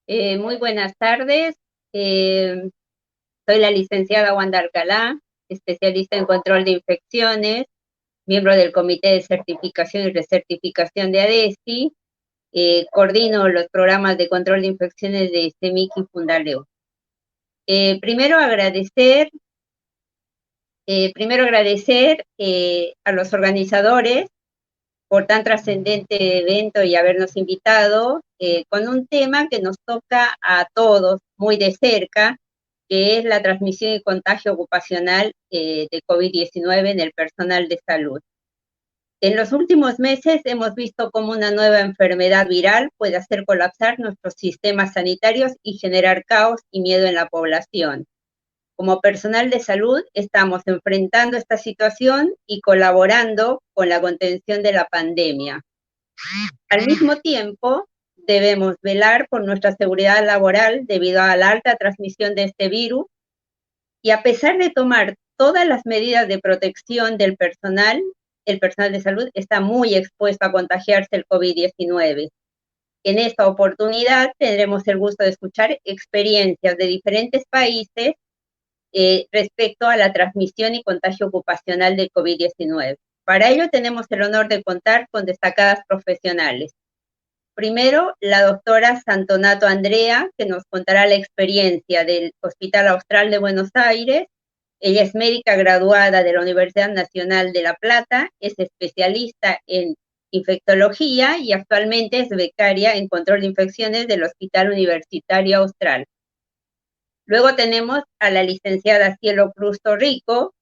Muy buenas tardes. Eh, Soy la licenciada Wanda Alcalá, especialista en control de infecciones, miembro del Comité de Certificación y Recertificación de ADESI. Coordino los programas de control de infecciones de CEMIC y Fundaleo. Primero agradecer a los organizadores por tan trascendente evento y habernos invitado con un tema que nos toca a todos muy de cerca, que es la transmisión y contagio ocupacional de COVID-19 en el personal de salud. En los últimos meses hemos visto cómo una nueva enfermedad viral puede hacer colapsar nuestros sistemas sanitarios y generar caos y miedo en la población. Como personal de salud estamos enfrentando esta situación y colaborando con la contención de la pandemia. Al mismo tiempo, debemos velar por nuestra seguridad laboral debido a la alta transmisión de este virus y a pesar de tomar todas las medidas de protección del personal, el personal de salud está muy expuesto a contagiarse el COVID-19. En esta oportunidad tendremos el gusto de escuchar experiencias de diferentes países respecto a la transmisión y contagio ocupacional del COVID-19. Para ello tenemos el honor de contar con destacadas profesionales. Primero, la doctora Santonato Andrea, que nos contará la experiencia del Hospital Austral de Buenos Aires. Ella es médica graduada de la Universidad Nacional de La Plata, es especialista en infectología y actualmente es becaria en control de infecciones del Hospital Universitario Austral. Luego tenemos a la licenciada Cielo Cruz Torrico,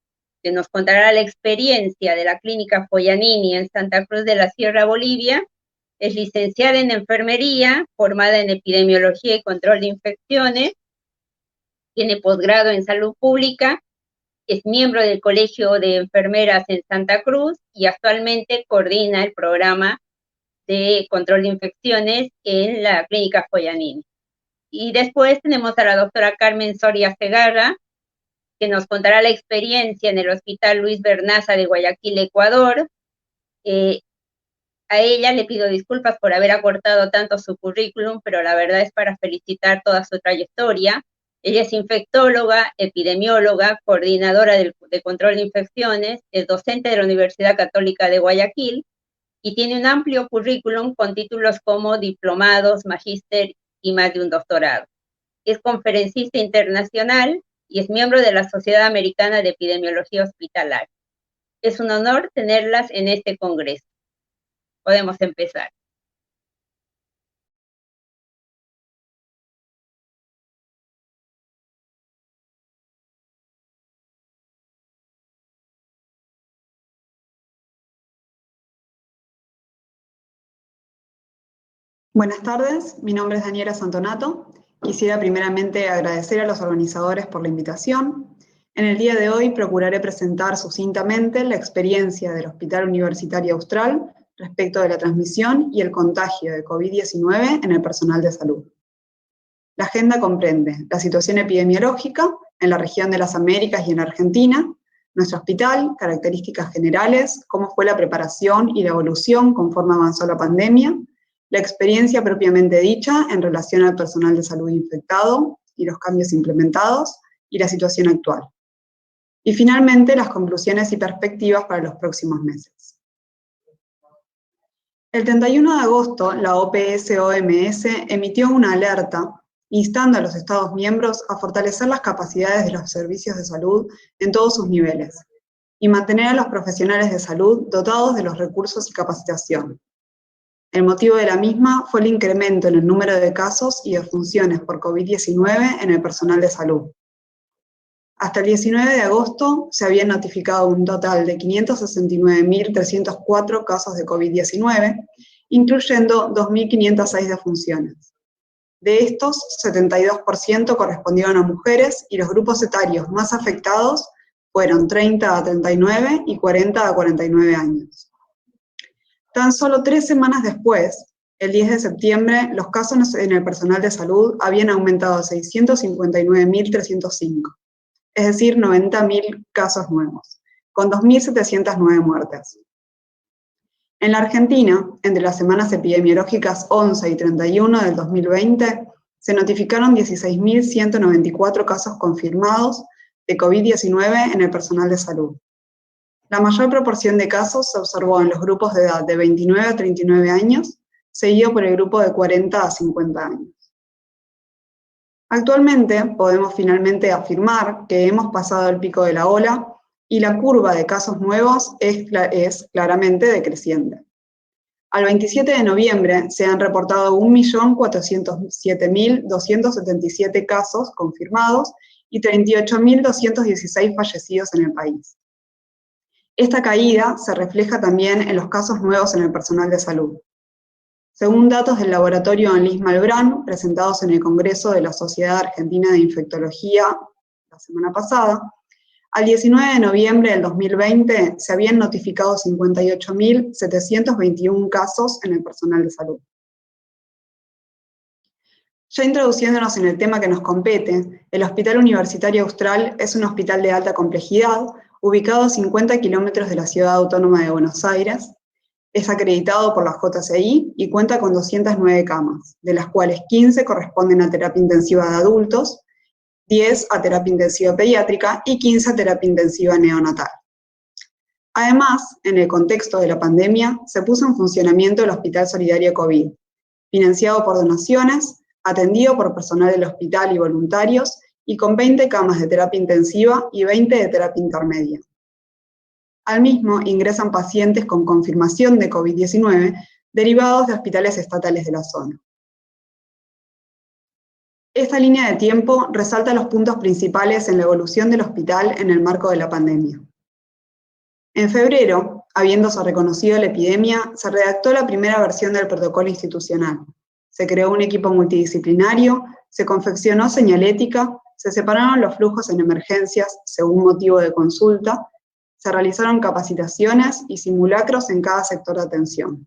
que nos contará la experiencia de la Clínica Foyanini en Santa Cruz de la Sierra, Bolivia. Es licenciada en enfermería, formada en epidemiología y control de infecciones, tiene posgrado en salud pública, es miembro del Colegio de Enfermeras en Santa Cruz y actualmente coordina el programa de control de infecciones en la Clínica Foyanini. Y después tenemos a la doctora Carmen Soria Segarra, que nos contará la experiencia en el Hospital Luis Bernaza de Guayaquil, Ecuador. A ella le pido disculpas por haber acortado tanto su currículum, pero la verdad es para felicitar toda su trayectoria. Ella es infectóloga, epidemióloga, coordinadora de control de infecciones, es docente de la Universidad Católica de Guayaquil y tiene un amplio currículum con títulos como diplomados, magíster y más de un doctorado. Es conferencista internacional y es miembro de la Sociedad Americana de Epidemiología Hospitalaria. Es un honor tenerlas en este congreso. Podemos empezar. Buenas tardes, mi nombre es Daniela Santonato. Quisiera primeramente agradecer a los organizadores por la invitación. En el día de hoy procuraré presentar sucintamente la experiencia del Hospital Universitario Austral respecto de la transmisión y el contagio de COVID-19 en el personal de salud. La agenda comprende la situación epidemiológica en la región de las Américas y en Argentina, nuestro hospital, características generales, cómo fue la preparación y la evolución conforme avanzó la pandemia, la experiencia propiamente dicha en relación al personal de salud infectado y los cambios implementados y la situación actual. Y finalmente, las conclusiones y perspectivas para los próximos meses. El 31 de agosto, la OPS-OMS emitió una alerta instando a los Estados miembros a fortalecer las capacidades de los servicios de salud en todos sus niveles y mantener a los profesionales de salud dotados de los recursos y capacitación. El motivo de la misma fue el incremento en el número de casos y defunciones por COVID-19 en el personal de salud. Hasta el 19 de agosto se habían notificado un total de 569.304 casos de COVID-19, incluyendo 2.506 defunciones. De estos, 72% correspondieron a mujeres y los grupos etarios más afectados fueron 30 a 39 y 40 a 49 años. Tan solo 3 semanas después, el 10 de septiembre, los casos en el personal de salud habían aumentado a 659.305, es decir, 90.000 casos nuevos, con 2.709 muertes. En la Argentina, entre las semanas epidemiológicas 11 y 31 del 2020, se notificaron 16.194 casos confirmados de COVID-19 en el personal de salud. La mayor proporción de casos se observó en los grupos de edad de 29 a 39 años, seguido por el grupo de 40 a 50 años. Actualmente podemos finalmente afirmar que hemos pasado el pico de la ola y la curva de casos nuevos es claramente decreciente. Al 27 de noviembre se han reportado 1.407.277 casos confirmados y 38.216 fallecidos en el país. Esta caída se refleja también en los casos nuevos en el personal de salud. Según datos del laboratorio Anlis Malbrán, presentados en el Congreso de la Sociedad Argentina de Infectología la semana pasada, al 19 de noviembre del 2020 se habían notificado 58.721 casos en el personal de salud. Ya introduciéndonos en el tema que nos compete, el Hospital Universitario Austral es un hospital de alta complejidad, ubicado a 50 kilómetros de la Ciudad Autónoma de Buenos Aires. Es acreditado por la JCI y cuenta con 209 camas, de las cuales 15 corresponden a terapia intensiva de adultos, 10 a terapia intensiva pediátrica y 15 a terapia intensiva neonatal. Además, en el contexto de la pandemia, se puso en funcionamiento el Hospital Solidario COVID, financiado por donaciones, atendido por personal del hospital y voluntarios, y con 20 camas de terapia intensiva y 20 de terapia intermedia. Al mismo ingresan pacientes con confirmación de COVID-19 derivados de hospitales estatales de la zona. Esta línea de tiempo resalta los puntos principales en la evolución del hospital en el marco de la pandemia. En febrero, habiéndose reconocido la epidemia, se redactó la primera versión del protocolo institucional. Se creó un equipo multidisciplinario, se confeccionó señalética, se separaron los flujos en emergencias según motivo de consulta, se realizaron capacitaciones y simulacros en cada sector de atención.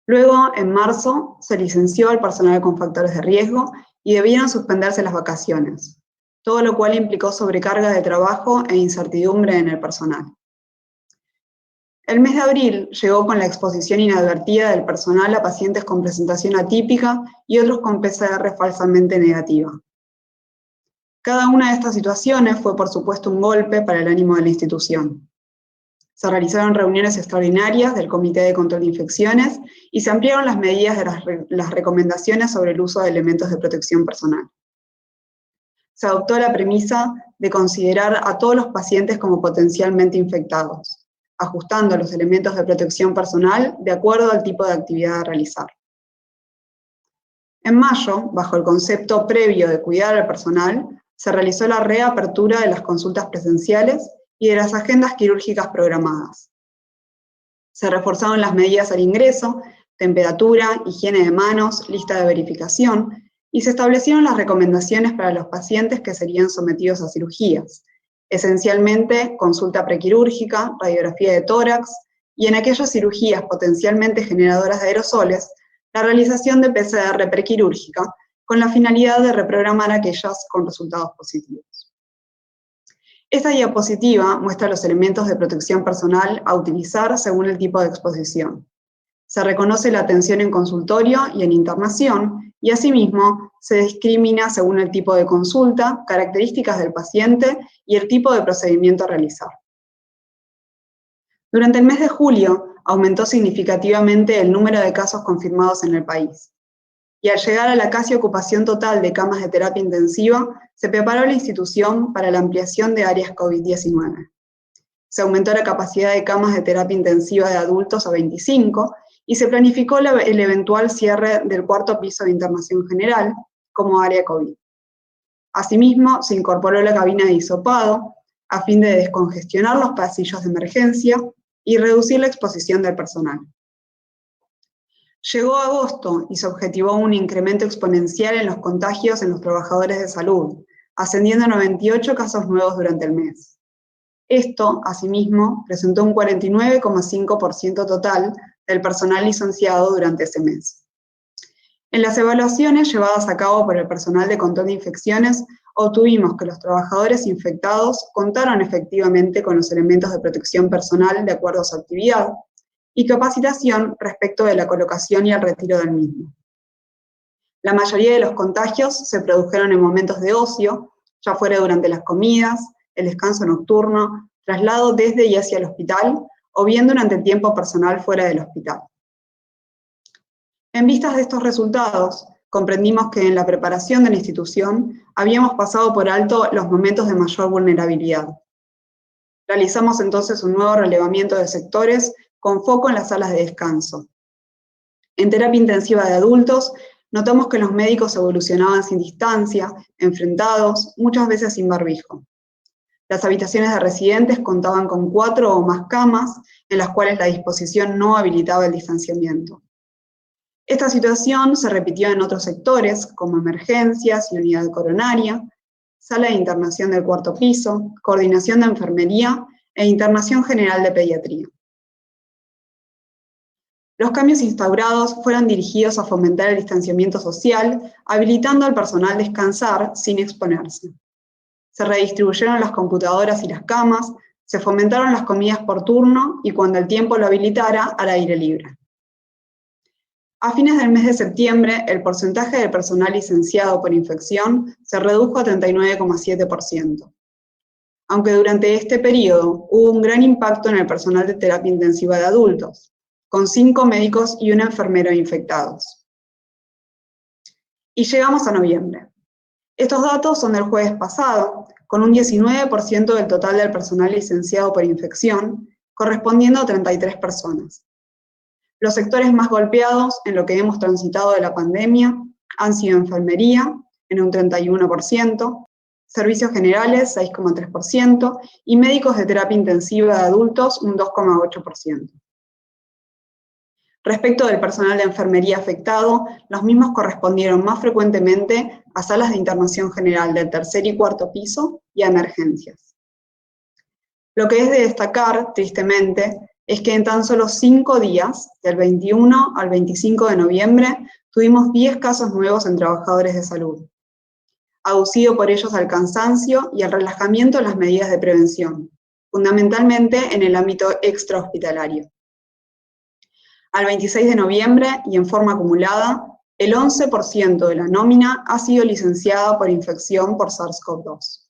Luego, en marzo, se licenció al personal con factores de riesgo y debieron suspenderse las vacaciones, todo lo cual implicó sobrecarga de trabajo e incertidumbre en el personal. El mes de abril llegó con la exposición inadvertida del personal a pacientes con presentación atípica y otros con PCR falsamente negativa. Cada una de estas situaciones fue, por supuesto, un golpe para el ánimo de la institución. Se realizaron reuniones extraordinarias del Comité de Control de Infecciones y se ampliaron las medidas de las recomendaciones sobre el uso de elementos de protección personal. Se adoptó la premisa de considerar a todos los pacientes como potencialmente infectados, ajustando los elementos de protección personal de acuerdo al tipo de actividad a realizar. En mayo, bajo el concepto previo de cuidar al personal, se realizó la reapertura de las consultas presenciales y de las agendas quirúrgicas programadas. Se reforzaron las medidas al ingreso, temperatura, higiene de manos, lista de verificación, y se establecieron las recomendaciones para los pacientes que serían sometidos a cirugías, esencialmente consulta prequirúrgica, radiografía de tórax, y en aquellas cirugías potencialmente generadoras de aerosoles, la realización de PCR prequirúrgica, con la finalidad de reprogramar aquellas con resultados positivos. Esta diapositiva muestra los elementos de protección personal a utilizar según el tipo de exposición. Se reconoce la atención en consultorio y en internación, y asimismo se discrimina según el tipo de consulta, características del paciente y el tipo de procedimiento a realizar. Durante el mes de julio aumentó significativamente el número de casos confirmados en el país. Y al llegar a la casi ocupación total de camas de terapia intensiva, se preparó la institución para la ampliación de áreas COVID-19. Se aumentó la capacidad de camas de terapia intensiva de adultos a 25 y se planificó el eventual cierre del cuarto piso de internación general como área COVID. Asimismo, se incorporó la cabina de hisopado a fin de descongestionar los pasillos de emergencia y reducir la exposición del personal. Llegó agosto y se objetivó un incremento exponencial en los contagios en los trabajadores de salud, ascendiendo a 98 casos nuevos durante el mes. Esto, asimismo, presentó un 49,5% total del personal licenciado durante ese mes. En las evaluaciones llevadas a cabo por el personal de control de infecciones, obtuvimos que los trabajadores infectados contaron efectivamente con los elementos de protección personal de acuerdo a su actividad, y capacitación respecto de la colocación y el retiro del mismo. La mayoría de los contagios se produjeron en momentos de ocio, ya fuera durante las comidas, el descanso nocturno, traslado desde y hacia el hospital, o bien durante el tiempo personal fuera del hospital. En vistas de estos resultados, comprendimos que en la preparación de la institución habíamos pasado por alto los momentos de mayor vulnerabilidad. Realizamos entonces un nuevo relevamiento de sectores con foco en las salas de descanso. En terapia intensiva de adultos, notamos que los médicos evolucionaban sin distancia, enfrentados, muchas veces sin barbijo. Las habitaciones de residentes contaban con 4 o más camas, en las cuales la disposición no habilitaba el distanciamiento. Esta situación se repitió en otros sectores, como emergencias y unidad coronaria, sala de internación del 4º piso, coordinación de enfermería e internación general de pediatría. Los cambios instaurados fueron dirigidos a fomentar el distanciamiento social, habilitando al personal descansar sin exponerse. Se redistribuyeron las computadoras y las camas, se fomentaron las comidas por turno y cuando el tiempo lo habilitara, al aire libre. A fines del mes de septiembre, el porcentaje de personal licenciado por infección se redujo a 39,7%. Aunque durante este periodo hubo un gran impacto en el personal de terapia intensiva de adultos, con 5 médicos y un enfermero infectados. Y llegamos a noviembre. Estos datos son del jueves pasado, con un 19% del total del personal licenciado por infección, correspondiendo a 33 personas. Los sectores más golpeados en lo que hemos transitado de la pandemia han sido enfermería, en un 31%, servicios generales, 6,3%, y médicos de terapia intensiva de adultos, un 2,8%. Respecto del personal de enfermería afectado, los mismos correspondieron más frecuentemente a salas de internación general del 3er y 4º piso y a emergencias. Lo que es de destacar, tristemente, es que en tan solo 5 días, del 21 al 25 de noviembre, tuvimos 10 casos nuevos en trabajadores de salud, aducido por ellos al cansancio y al relajamiento en las medidas de prevención, fundamentalmente en el ámbito extrahospitalario. Al 26 de noviembre y en forma acumulada, el 11% de la nómina ha sido licenciada por infección por SARS-CoV-2.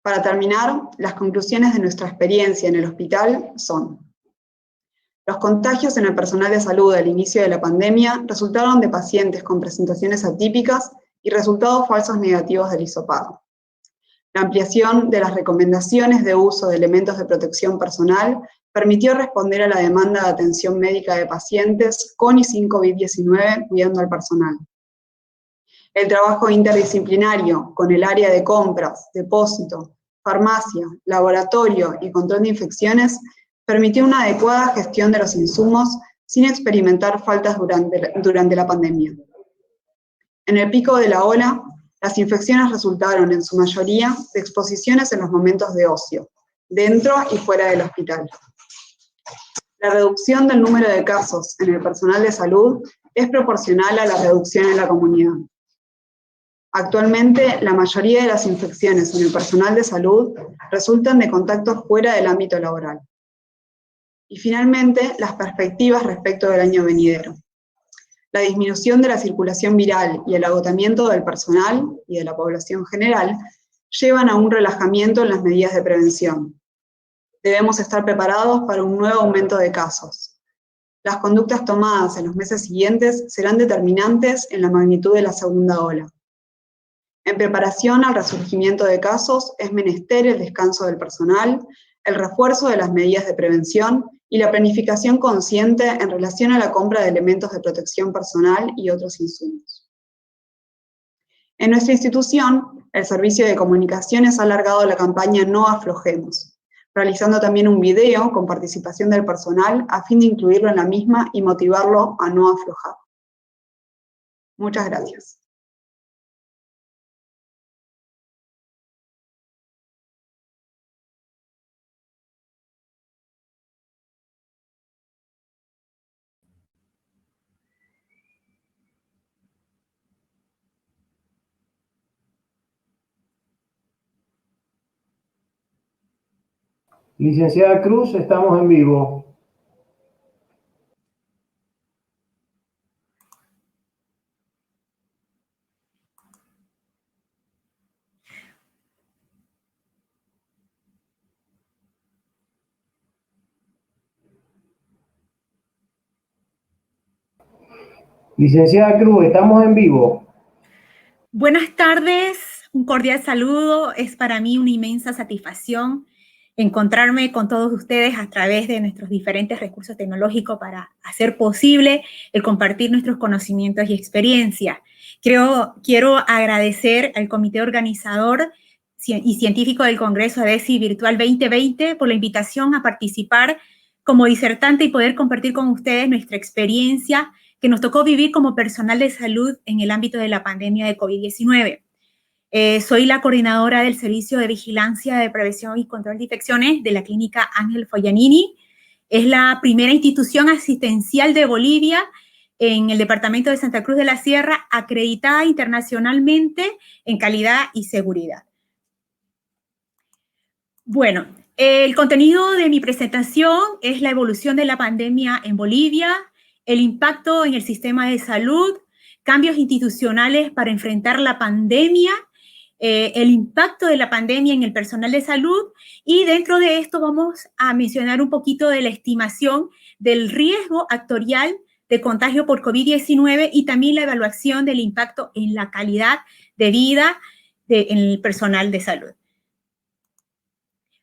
Para terminar, las conclusiones de nuestra experiencia en el hospital son: los contagios en el personal de salud al inicio de la pandemia resultaron de pacientes con presentaciones atípicas y resultados falsos negativos del hisopado. La ampliación de las recomendaciones de uso de elementos de protección personal permitió responder a la demanda de atención médica de pacientes con y sin COVID-19 cuidando al personal. El trabajo interdisciplinario con el área de compras, depósito, farmacia, laboratorio y control de infecciones permitió una adecuada gestión de los insumos sin experimentar faltas durante la pandemia. En el pico de la ola, las infecciones resultaron en su mayoría de exposiciones en los momentos de ocio, dentro y fuera del hospital. La reducción del número de casos en el personal de salud es proporcional a la reducción en la comunidad. Actualmente, la mayoría de las infecciones en el personal de salud resultan de contactos fuera del ámbito laboral. Y finalmente, las perspectivas respecto del año venidero. La disminución de la circulación viral y el agotamiento del personal y de la población general llevan a un relajamiento en las medidas de prevención. Debemos estar preparados para un nuevo aumento de casos. Las conductas tomadas en los meses siguientes serán determinantes en la magnitud de la segunda ola. En preparación al resurgimiento de casos es menester el descanso del personal, el refuerzo de las medidas de prevención y la planificación consciente en relación a la compra de elementos de protección personal y otros insumos. En nuestra institución, el Servicio de Comunicaciones ha alargado la campaña No Aflojemos, realizando también un video con participación del personal a fin de incluirlo en la misma y motivarlo a no aflojar. Muchas gracias. Licenciada Cruz, estamos en vivo. Licenciada Cruz, estamos en vivo. Buenas tardes, un cordial saludo. Es para mí una inmensa satisfacción encontrarme con todos ustedes a través de nuestros diferentes recursos tecnológicos para hacer posible el compartir nuestros conocimientos y experiencias. Quiero agradecer al comité organizador y científico del Congreso ADESI Virtual 2020 por la invitación a participar como disertante y poder compartir con ustedes nuestra experiencia que nos tocó vivir como personal de salud en el ámbito de la pandemia de COVID-19. Soy la coordinadora del Servicio de Vigilancia de Prevención y Control de Infecciones de la Clínica Ángel Foglianini. Es la primera institución asistencial de Bolivia en el departamento de Santa Cruz de la Sierra, acreditada internacionalmente en calidad y seguridad. Bueno, el contenido de mi presentación es la evolución de la pandemia en Bolivia, el impacto en el sistema de salud, cambios institucionales para enfrentar la pandemia, el impacto de la pandemia en el personal de salud, y dentro de esto vamos a mencionar un poquito de la estimación del riesgo actorial de contagio por COVID-19 y también la evaluación del impacto en la calidad de vida en el personal de salud.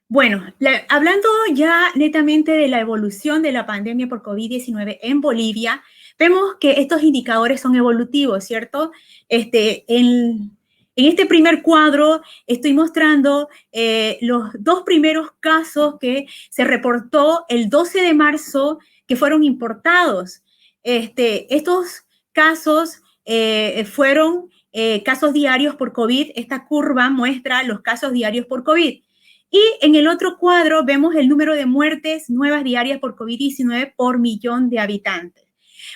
Bueno, hablando ya netamente de la evolución de la pandemia por COVID-19 en Bolivia, vemos que estos indicadores son evolutivos, ¿cierto? En este primer cuadro estoy mostrando los dos primeros casos que se reportó el 12 de marzo que fueron importados. Estos casos fueron casos diarios por COVID. Esta curva muestra los casos diarios por COVID. Y en el otro cuadro vemos el número de muertes nuevas diarias por COVID-19 por millón de habitantes.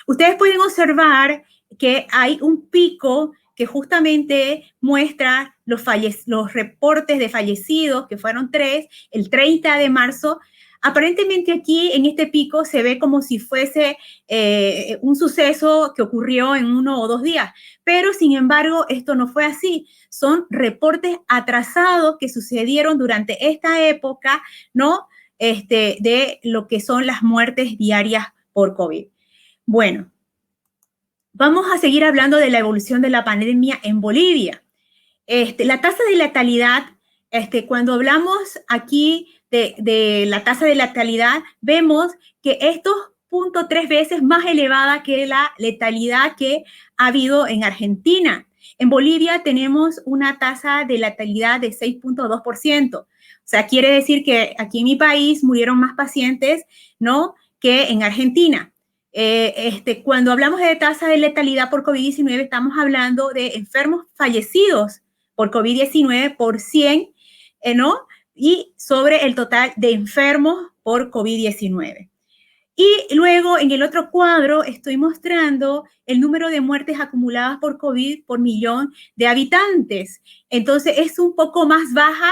Ustedes pueden observar que hay un pico que justamente muestra los reportes de fallecidos, que fueron 3, el 30 de marzo. Aparentemente aquí en este pico se ve como si fuese un suceso que ocurrió en 1 o 2 días, pero sin embargo esto no fue así. Son reportes atrasados que sucedieron durante esta época, ¿no? De lo que son las muertes diarias por COVID. Bueno, vamos a seguir hablando de la evolución de la pandemia en Bolivia. La tasa de letalidad, cuando hablamos aquí de la tasa de letalidad, vemos que esto es 0.3 veces más elevada que la letalidad que ha habido en Argentina. En Bolivia tenemos una tasa de letalidad de 6.2%. O sea, quiere decir que aquí en mi país murieron más pacientes, ¿no?, que en Argentina. Cuando hablamos de tasa de letalidad por COVID-19, estamos hablando de enfermos fallecidos por COVID-19 por 100, ¿no?, y sobre el total de enfermos por COVID-19. Y luego en el otro cuadro estoy mostrando el número de muertes acumuladas por COVID por millón de habitantes. Entonces es un poco más baja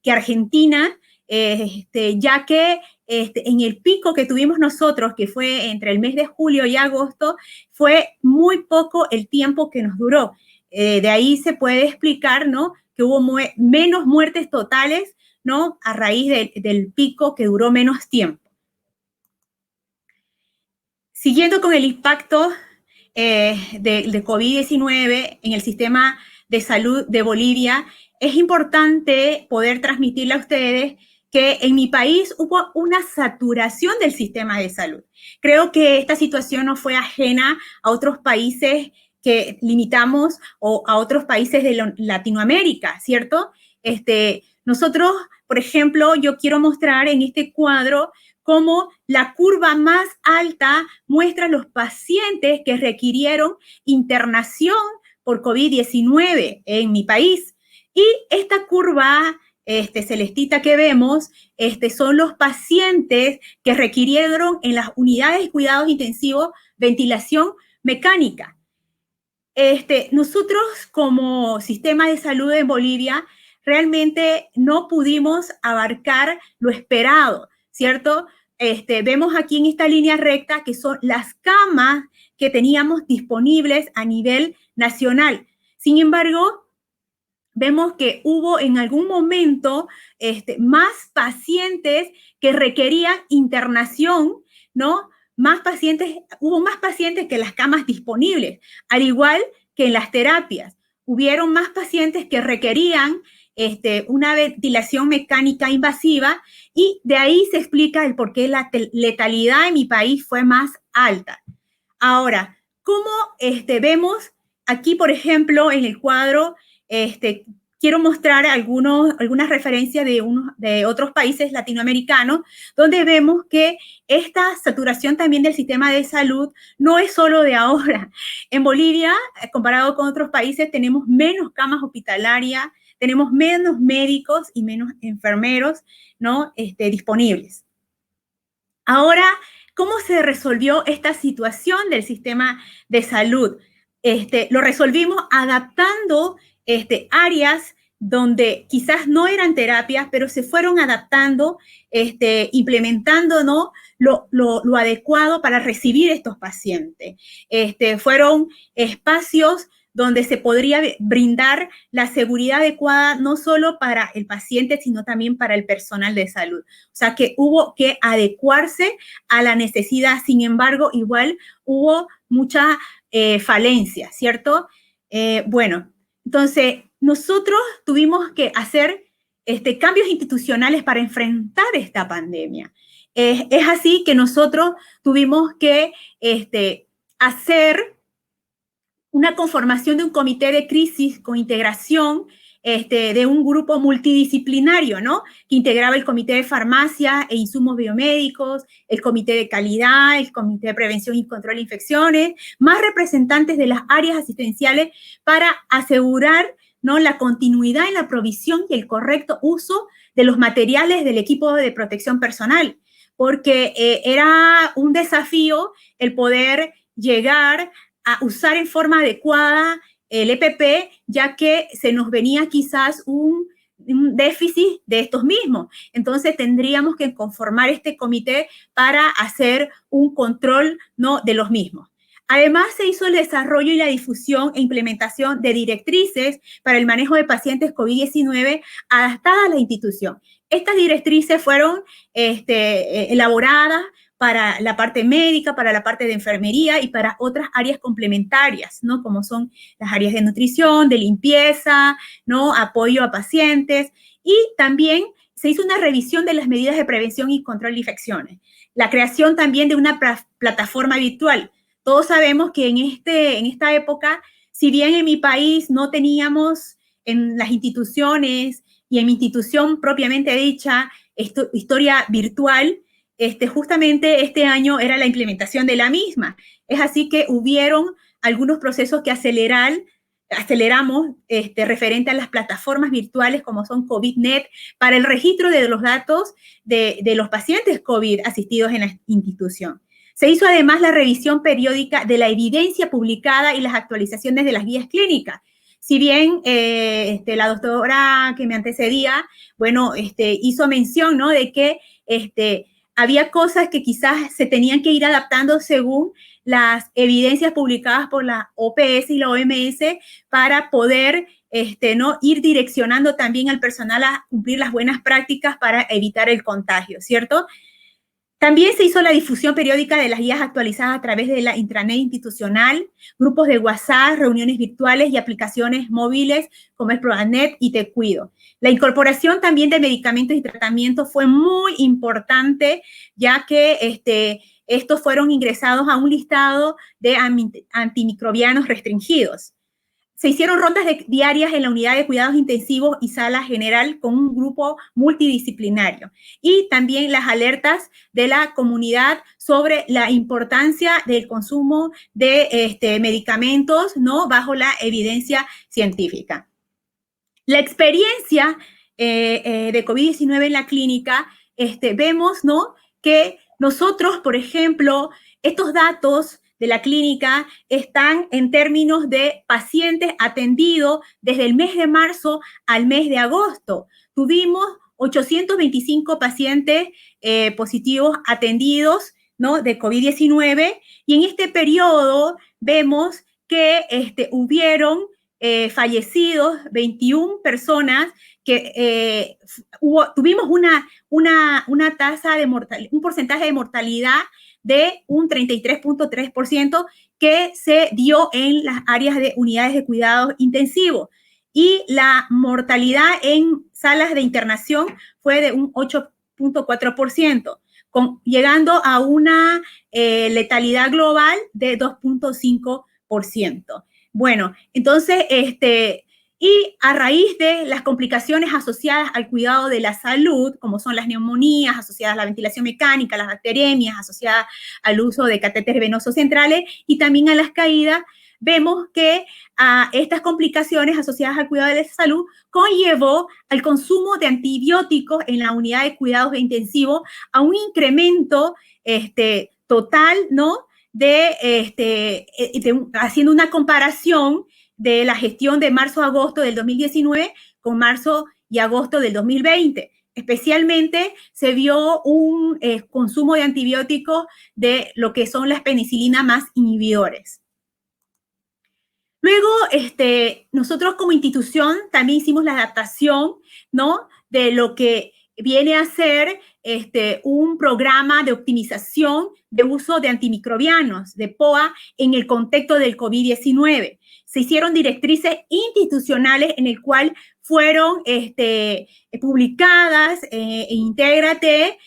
que Argentina, ya que en el pico que tuvimos nosotros, que fue entre el mes de julio y agosto, fue muy poco el tiempo que nos duró. De ahí se puede explicar, ¿no?, que hubo menos muertes totales, ¿no?, a raíz del pico que duró menos tiempo. Siguiendo con el impacto de COVID-19 en el sistema de salud de Bolivia, es importante poder transmitirle a ustedes que en mi país hubo una saturación del sistema de salud. Creo que esta situación no fue ajena a otros países que limitamos o a otros países de Latinoamérica, ¿cierto? Nosotros, por ejemplo, yo quiero mostrar en este cuadro cómo la curva más alta muestra los pacientes que requirieron internación por COVID-19 en mi país. Y esta curva celestita que vemos son los pacientes que requirieron en las unidades de cuidados intensivos ventilación mecánica. Nosotros como sistema de salud en Bolivia realmente no pudimos abarcar lo esperado, ¿cierto? Vemos aquí en esta línea recta que son las camas que teníamos disponibles a nivel nacional. Sin embargo, vemos que hubo en algún momento más pacientes que requerían internación, ¿no?, hubo más pacientes que las camas disponibles, al igual que en las terapias. Hubieron más pacientes que requerían una ventilación mecánica invasiva, y de ahí se explica el por qué la letalidad en mi país fue más alta. Ahora, ¿cómo vemos aquí, por ejemplo, en el cuadro, quiero mostrar algunas referencias de otros países latinoamericanos, donde vemos que esta saturación también del sistema de salud no es solo de ahora. En Bolivia, comparado con otros países, tenemos menos camas hospitalarias, tenemos menos médicos y menos enfermeros, ¿no? Disponibles. Ahora, ¿cómo se resolvió esta situación del sistema de salud? Lo resolvimos adaptando áreas donde quizás no eran terapias, pero se fueron adaptando, implementando, ¿no?, lo adecuado para recibir estos pacientes. Fueron espacios donde se podría brindar la seguridad adecuada no solo para el paciente, sino también para el personal de salud. O sea, que hubo que adecuarse a la necesidad. Sin embargo, igual hubo mucha falencia, ¿cierto? Bueno, entonces nosotros tuvimos que hacer cambios institucionales para enfrentar esta pandemia. Es así que nosotros tuvimos que hacer una conformación de un comité de crisis con integración de un grupo multidisciplinario, ¿no?, que integraba el comité de farmacia e insumos biomédicos, el comité de calidad, el comité de prevención y control de infecciones, más representantes de las áreas asistenciales para asegurar, ¿no?, la continuidad en la provisión y el correcto uso de los materiales del equipo de protección personal, porque era un desafío el poder llegar a usar en forma adecuada el EPP, ya que se nos venía quizás un déficit de estos mismos. Entonces tendríamos que conformar este comité para hacer un control, ¿no?, de los mismos. Además, se hizo el desarrollo y la difusión e implementación de directrices para el manejo de pacientes COVID-19 adaptadas a la institución. Estas directrices fueron elaboradas para la parte médica, para la parte de enfermería y para otras áreas complementarias, ¿no?, como son las áreas de nutrición, de limpieza, ¿no?, apoyo a pacientes, y también se hizo una revisión de las medidas de prevención y control de infecciones. La creación también de una plataforma virtual. Todos sabemos que en esta época, si bien en mi país no teníamos en las instituciones y en mi institución propiamente dicha historia virtual, justamente este año era la implementación de la misma. Es así que hubieron algunos procesos que aceleramos referente a las plataformas virtuales como son COVIDnet para el registro de los datos de los pacientes COVID asistidos en la institución. Se hizo además la revisión periódica de la evidencia publicada y las actualizaciones de las guías clínicas. Si bien la doctora que me antecedía, bueno, hizo mención, ¿no?, de que había cosas que quizás se tenían que ir adaptando según las evidencias publicadas por la OPS y la OMS para poder ¿no?, ir direccionando también al personal a cumplir las buenas prácticas para evitar el contagio, ¿cierto? También se hizo la difusión periódica de las guías actualizadas a través de la intranet institucional, grupos de WhatsApp, reuniones virtuales y aplicaciones móviles como es Proanet y Te Cuido. La incorporación también de medicamentos y tratamientos fue muy importante, ya que estos fueron ingresados a un listado de antimicrobianos restringidos. Se hicieron rondas diarias en la unidad de cuidados intensivos y sala general con un grupo multidisciplinario. Y también las alertas de la comunidad sobre la importancia del consumo de medicamentos, ¿no?, bajo la evidencia científica. La experiencia de COVID-19 en la clínica, vemos, ¿no?, que nosotros, por ejemplo, estos datos de la clínica están en términos de pacientes atendidos desde el mes de marzo al mes de agosto. Tuvimos 825 pacientes positivos atendidos, ¿no?, de COVID-19, y en este periodo vemos que hubieron fallecidos 21 personas, que tuvimos una tasa de mortalidad, un porcentaje de mortalidad de un 33.3% que se dio en las áreas de unidades de cuidados intensivos. Y la mortalidad en salas de internación fue de un 8.4%, llegando a una letalidad global de 2.5%. Bueno, entonces, y a raíz de las complicaciones asociadas al cuidado de la salud, como son las neumonías asociadas a la ventilación mecánica, las bacteremias asociadas al uso de catéteres venosos centrales y también a las caídas, vemos que estas complicaciones asociadas al cuidado de la salud conllevó al consumo de antibióticos en la unidad de cuidados intensivos a un incremento total, ¿no? Haciendo una comparación de la gestión de marzo-agosto del 2019 con marzo y agosto del 2020. Especialmente se vio un consumo de antibióticos de lo que son las penicilinas más inhibidores. Luego, nosotros como institución también hicimos la adaptación, ¿no? De lo que viene a ser un programa de optimización de uso de antimicrobianos, de POA, en el contexto del COVID-19. Se hicieron directrices institucionales en el cual fueron publicadas en Intégrate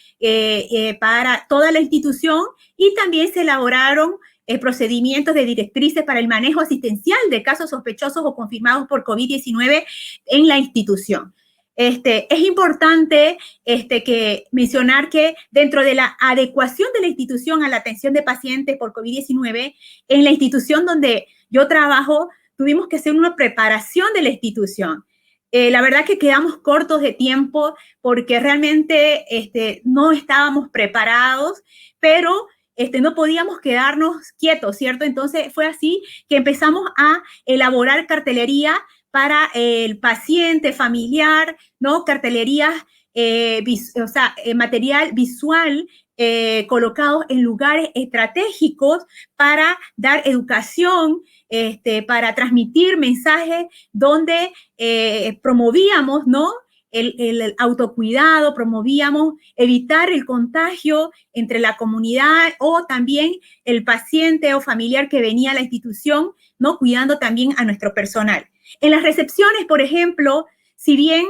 para toda la institución y también se elaboraron procedimientos de directrices para el manejo asistencial de casos sospechosos o confirmados por COVID-19 en la institución. Es importante mencionar que dentro de la adecuación de la institución a la atención de pacientes por COVID-19, en la institución donde yo trabajo, tuvimos que hacer una preparación de la institución. La verdad que quedamos cortos de tiempo porque realmente no estábamos preparados, pero no podíamos quedarnos quietos, ¿cierto? Entonces fue así que empezamos a elaborar cartelería para el paciente familiar, ¿no? Cartelerías, material visual colocados en lugares estratégicos para dar educación, para transmitir mensajes donde promovíamos, ¿no? El autocuidado, promovíamos evitar el contagio entre la comunidad o también el paciente o familiar que venía a la institución, ¿no? Cuidando también a nuestro personal. En las recepciones, por ejemplo, si bien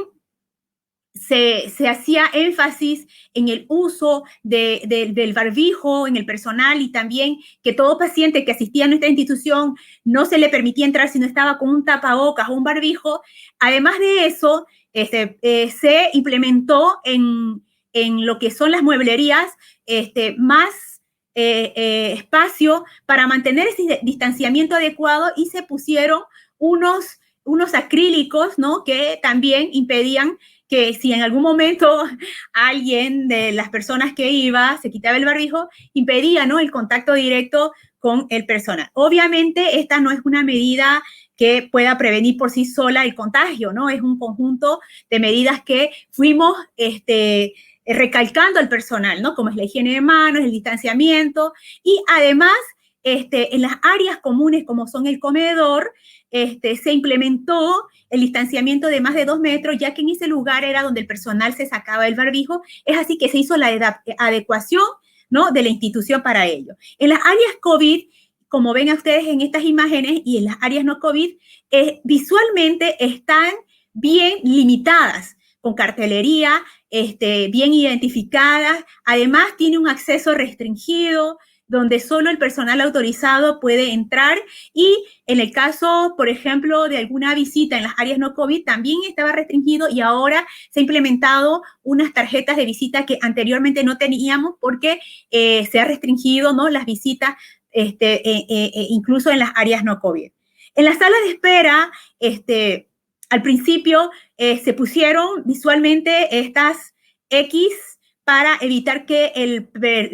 se hacía énfasis en el uso del barbijo en el personal y también que todo paciente que asistía a nuestra institución no se le permitía entrar si no estaba con un tapabocas o un barbijo. Además de eso, se implementó en lo que son las mueblerías más espacio para mantener ese distanciamiento adecuado y se pusieron unos acrílicos, ¿no? Que también impedían que si en algún momento alguien de las personas que iba se quitaba el barbijo, impedía, ¿no? El contacto directo con el personal. Obviamente, esta no es una medida que pueda prevenir por sí sola el contagio, ¿no? Es un conjunto de medidas que fuimos recalcando al personal, ¿no? Como es la higiene de manos, el distanciamiento y además en las áreas comunes como son el comedor, se implementó el distanciamiento de más de 2 metros, ya que en ese lugar era donde el personal se sacaba el barbijo. Es así que se hizo la adecuación, ¿no? De la institución para ello. En las áreas COVID, como ven a ustedes en estas imágenes, y en las áreas no COVID, visualmente están bien limitadas, con cartelería bien identificadas. Además, tiene un acceso restringido, donde solo el personal autorizado puede entrar y en el caso, por ejemplo, de alguna visita en las áreas no COVID también estaba restringido y ahora se ha implementado unas tarjetas de visita que anteriormente no teníamos porque se ha restringido, ¿no? Las visitas incluso en las áreas no COVID. En la sala de espera, al principio se pusieron visualmente estas X para evitar que el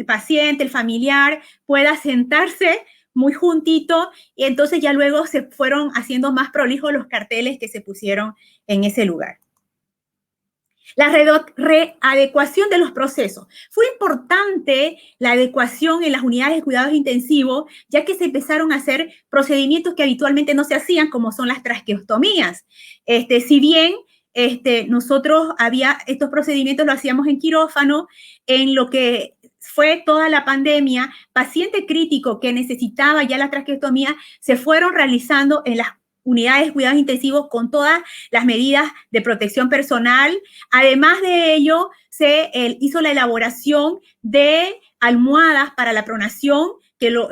paciente, el familiar, pueda sentarse muy juntito y entonces ya luego se fueron haciendo más prolijos los carteles que se pusieron en ese lugar. La readecuación de los procesos. Fue importante la adecuación en las unidades de cuidados intensivos, ya que se empezaron a hacer procedimientos que habitualmente no se hacían, como son las traqueostomías. Si bien nosotros estos procedimientos lo hacíamos en quirófano, en lo que fue toda la pandemia, paciente crítico que necesitaba ya la traqueotomía se fueron realizando en las unidades de cuidados intensivos con todas las medidas de protección personal. Además de ello, se hizo la elaboración de almohadas para la pronación que lo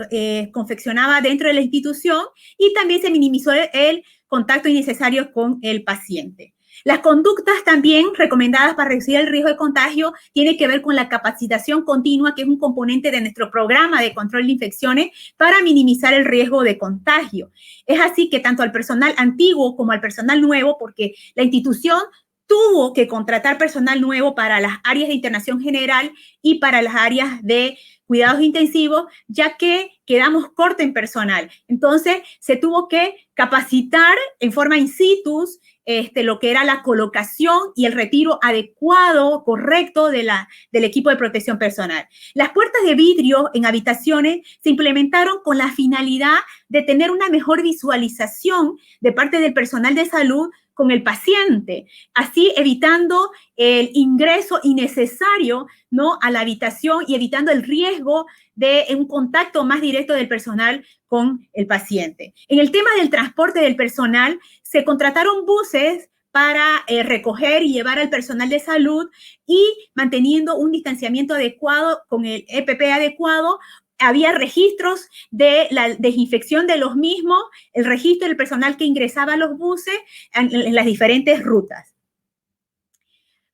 confeccionaba dentro de la institución, y también se minimizó el contacto innecesario con el paciente. Las conductas también recomendadas para reducir el riesgo de contagio tienen que ver con la capacitación continua, que es un componente de nuestro programa de control de infecciones para minimizar el riesgo de contagio. Es así que tanto al personal antiguo como al personal nuevo, porque la institución tuvo que contratar personal nuevo para las áreas de internación general y para las áreas de cuidados intensivos, ya que quedamos cortos en personal. Entonces, se tuvo que capacitar en forma in situ lo que era la colocación y el retiro adecuado, correcto del equipo de protección personal. Las puertas de vidrio en habitaciones se implementaron con la finalidad de tener una mejor visualización de parte del personal de salud con el paciente, así evitando el ingreso innecesario, ¿no?, a la habitación y evitando el riesgo de un contacto más directo del personal con el paciente. En el tema del transporte del personal, se contrataron buses para recoger y llevar al personal de salud y manteniendo un distanciamiento adecuado con el EPP adecuado. Había registros de la desinfección de los mismos, el registro del personal que ingresaba a los buses en las diferentes rutas.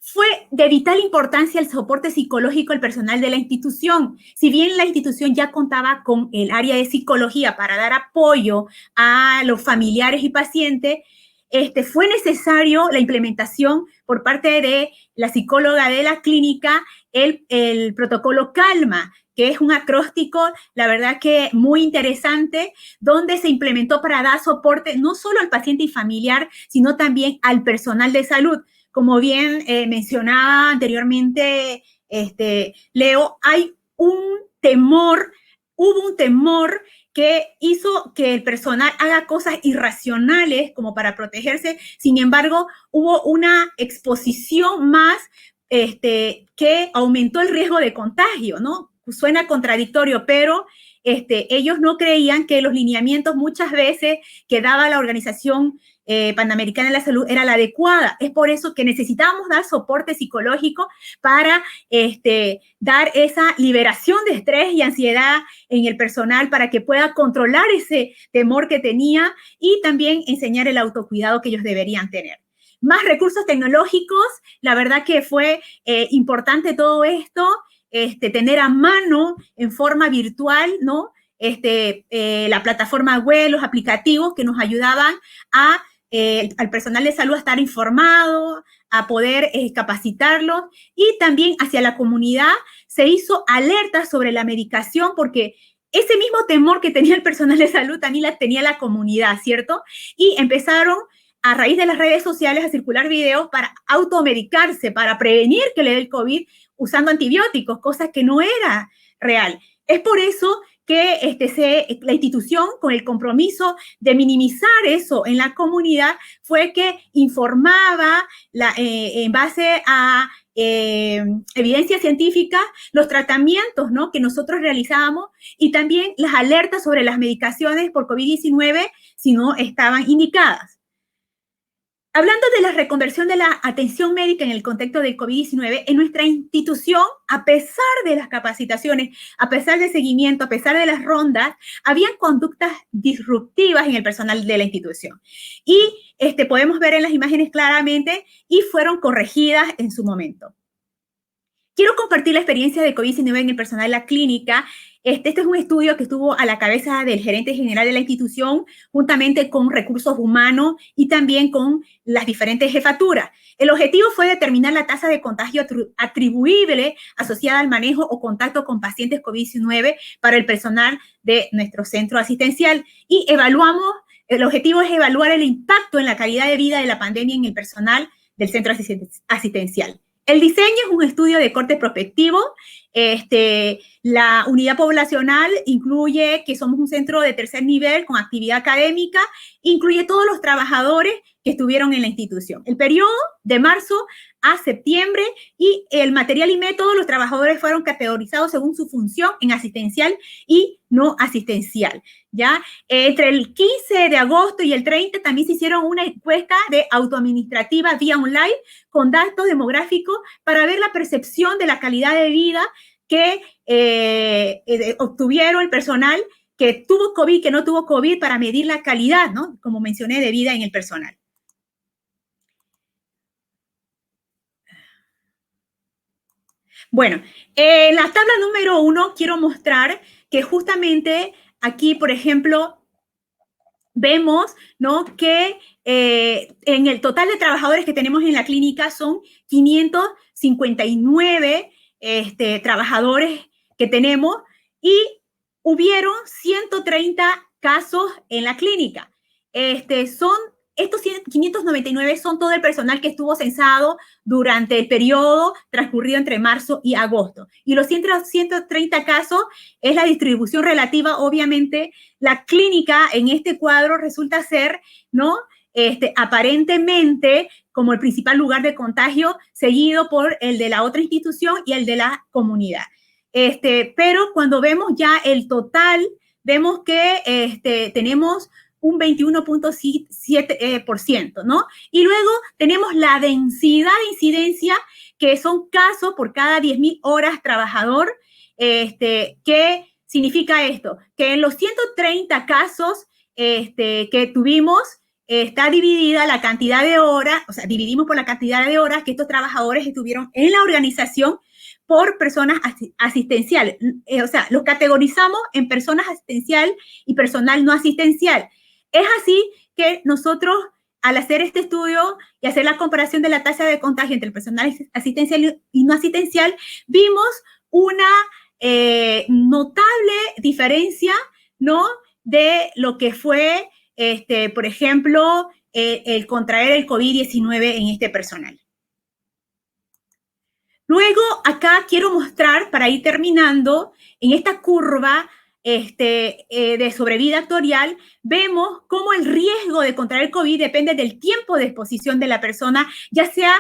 Fue de vital importancia el soporte psicológico al personal de la institución. Si bien la institución ya contaba con el área de psicología para dar apoyo a los familiares y pacientes, fue necesario la implementación por parte de la psicóloga de la clínica, el protocolo CALMA, que es un acróstico, la verdad que muy interesante, donde se implementó para dar soporte no solo al paciente y familiar, sino también al personal de salud. Como bien mencionaba anteriormente Leo, hubo un temor que hizo que el personal haga cosas irracionales como para protegerse. Sin embargo, hubo una exposición más que aumentó el riesgo de contagio, ¿no? Suena contradictorio, pero ellos no creían que los lineamientos muchas veces que daba la Organización Panamericana de la Salud era la adecuada. Es por eso que necesitábamos dar soporte psicológico para dar esa liberación de estrés y ansiedad en el personal para que pueda controlar ese temor que tenía y también enseñar el autocuidado que ellos deberían tener. Más recursos tecnológicos, la verdad que fue importante todo esto, tener a mano en forma virtual, ¿no? La plataforma web, los aplicativos que nos ayudaban al personal de salud a estar informado, a poder capacitarlos, y también hacia la comunidad se hizo alerta sobre la medicación, porque ese mismo temor que tenía el personal de salud también la tenía la comunidad, ¿cierto? Y empezaron a raíz de las redes sociales a circular videos para automedicarse, para prevenir que le dé el COVID usando antibióticos, cosas que no era real. Es por eso que la institución, con el compromiso de minimizar eso en la comunidad, fue que informaba en base a evidencia científica los tratamientos, ¿no?, que nosotros realizábamos, y también las alertas sobre las medicaciones por COVID-19 si no estaban indicadas. Hablando de la reconversión de la atención médica en el contexto del COVID-19, en nuestra institución, a pesar de las capacitaciones, a pesar del seguimiento, a pesar de las rondas, habían conductas disruptivas en el personal de la institución. Y podemos ver en las imágenes claramente, y fueron corregidas en su momento. Quiero compartir la experiencia de COVID-19 en el personal de la clínica. Este es un estudio que estuvo a la cabeza del gerente general de la institución, juntamente con recursos humanos y también con las diferentes jefaturas. El objetivo fue determinar la tasa de contagio atribuible asociada al manejo o contacto con pacientes COVID-19 para el personal de nuestro centro asistencial. Y el objetivo es evaluar el impacto en la calidad de vida de la pandemia en el personal del centro asistencial. El diseño es un estudio de corte prospectivo. La unidad poblacional incluye que somos un centro de tercer nivel con actividad académica, incluye todos los trabajadores que estuvieron en la institución. El periodo de marzo a septiembre, y el material y método, los trabajadores fueron categorizados según su función en asistencial y no asistencial, ¿ya? Entre el 15 de agosto y el 30 también se hicieron una encuesta de autoadministrativa vía online con datos demográficos para ver la percepción de la calidad de vida que obtuvieron el personal que tuvo COVID, que no tuvo COVID, para medir la calidad, ¿no? Como mencioné, de vida en el personal. Bueno, en la tabla número 1 quiero mostrar que justamente aquí, por ejemplo, vemos, ¿no?, que en el total de trabajadores que tenemos en la clínica son 559 trabajadores que tenemos, y hubieron 130 casos en la clínica. Estos 599 son todo el personal que estuvo censado durante el periodo transcurrido entre marzo y agosto. Y los 130 casos es la distribución relativa. Obviamente, la clínica en este cuadro resulta ser, ¿no?, aparentemente como el principal lugar de contagio, seguido por el de la otra institución y el de la comunidad. Pero cuando vemos ya el total, vemos que tenemos un 21.7%, ¿no? Y luego tenemos la densidad de incidencia, que son casos por cada 10.000 horas trabajador. ¿Qué significa esto? Que en los 130 casos que tuvimos, está dividida la cantidad de horas, o sea, dividimos por la cantidad de horas que estos trabajadores estuvieron en la organización por personas asistenciales. O sea, los categorizamos en personas asistencial y personal no asistencial. Es así que nosotros, al hacer este estudio y hacer la comparación de la tasa de contagio entre el personal asistencial y no asistencial, vimos una notable diferencia, ¿no?, de lo que fue, por ejemplo, el contraer el COVID-19 en este personal. Luego, acá quiero mostrar, para ir terminando, en esta curva de sobrevida actuarial, vemos cómo el riesgo de contraer COVID depende del tiempo de exposición de la persona, ya sea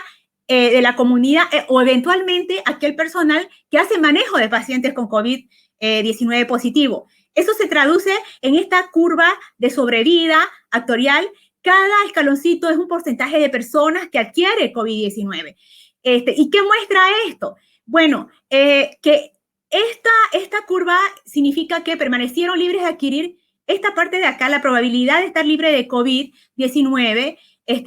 de la comunidad o eventualmente aquel personal que hace manejo de pacientes con COVID-19 positivo. Eso se traduce en esta curva de sobrevida actuarial. Cada escaloncito es un porcentaje de personas que adquiere COVID-19. ¿Y qué muestra esto? Bueno, que esta curva significa que permanecieron libres de adquirir esta parte de acá, la probabilidad de estar libre de COVID-19,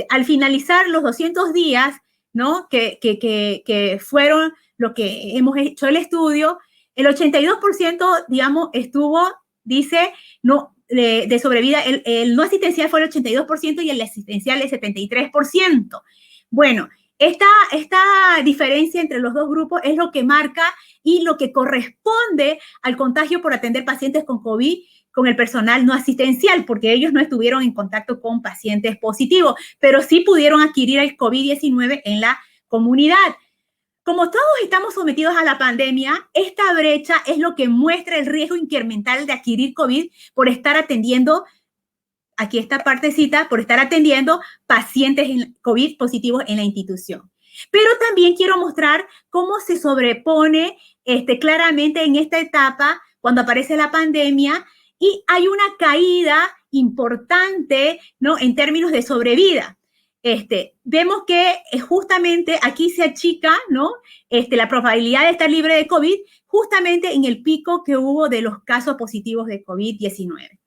al finalizar los 200 días, ¿no?, que fueron lo que hemos hecho el estudio. El 82%, digamos, estuvo, dice, no, de sobrevida. El no asistencial fue el 82% y el asistencial el 73%. Bueno, esta diferencia entre los dos grupos es lo que marca y lo que corresponde al contagio por atender pacientes con COVID con el personal no asistencial, porque ellos no estuvieron en contacto con pacientes positivos, pero sí pudieron adquirir el COVID-19 en la comunidad. Como todos estamos sometidos a la pandemia, esta brecha es lo que muestra el riesgo incremental de adquirir COVID por estar atendiendo, aquí esta partecita, por estar atendiendo pacientes COVID positivos en la institución. Pero también quiero mostrar cómo se sobrepone claramente en esta etapa cuando aparece la pandemia y hay una caída importante, ¿no?, en términos de sobrevida. Vemos que justamente aquí se achica, ¿no?, la probabilidad de estar libre de COVID justamente en el pico que hubo de los casos positivos de COVID-19.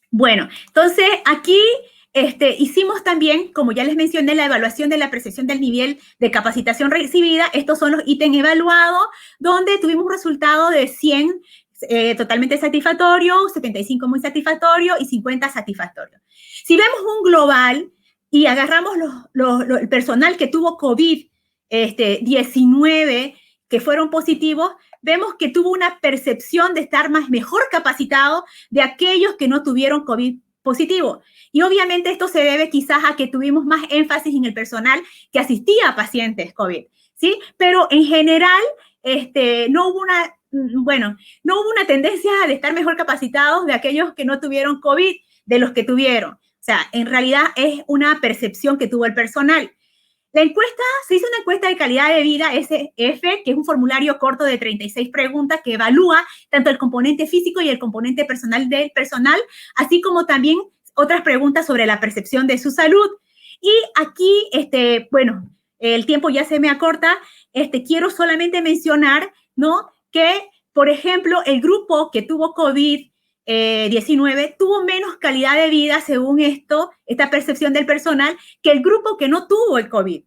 Bueno, entonces aquí hicimos también, como ya les mencioné, la evaluación de la percepción del nivel de capacitación recibida. Estos son los ítems evaluados, donde tuvimos un resultado de 100 totalmente satisfactorio, 75 muy satisfactorio y 50 satisfactorio. Si vemos un global y agarramos el personal que tuvo COVID-19, que fueron positivos, vemos que tuvo una percepción de estar mejor capacitado de aquellos que no tuvieron COVID positivo. Y obviamente esto se debe quizás a que tuvimos más énfasis en el personal que asistía a pacientes COVID, ¿sí? Pero en general no hubo una tendencia de estar mejor capacitados de aquellos que no tuvieron COVID de los que tuvieron. O sea, en realidad es una percepción que tuvo el personal. La encuesta, se hizo una encuesta de calidad de vida SF, que es un formulario corto de 36 preguntas que evalúa tanto el componente físico y el componente personal del personal, así como también otras preguntas sobre la percepción de su salud. Y aquí, bueno, el tiempo ya se me acorta, quiero solamente mencionar, ¿no?, que, por ejemplo, el grupo que tuvo COVID-19 tuvo menos calidad de vida, según esta percepción del personal, que el grupo que no tuvo el COVID.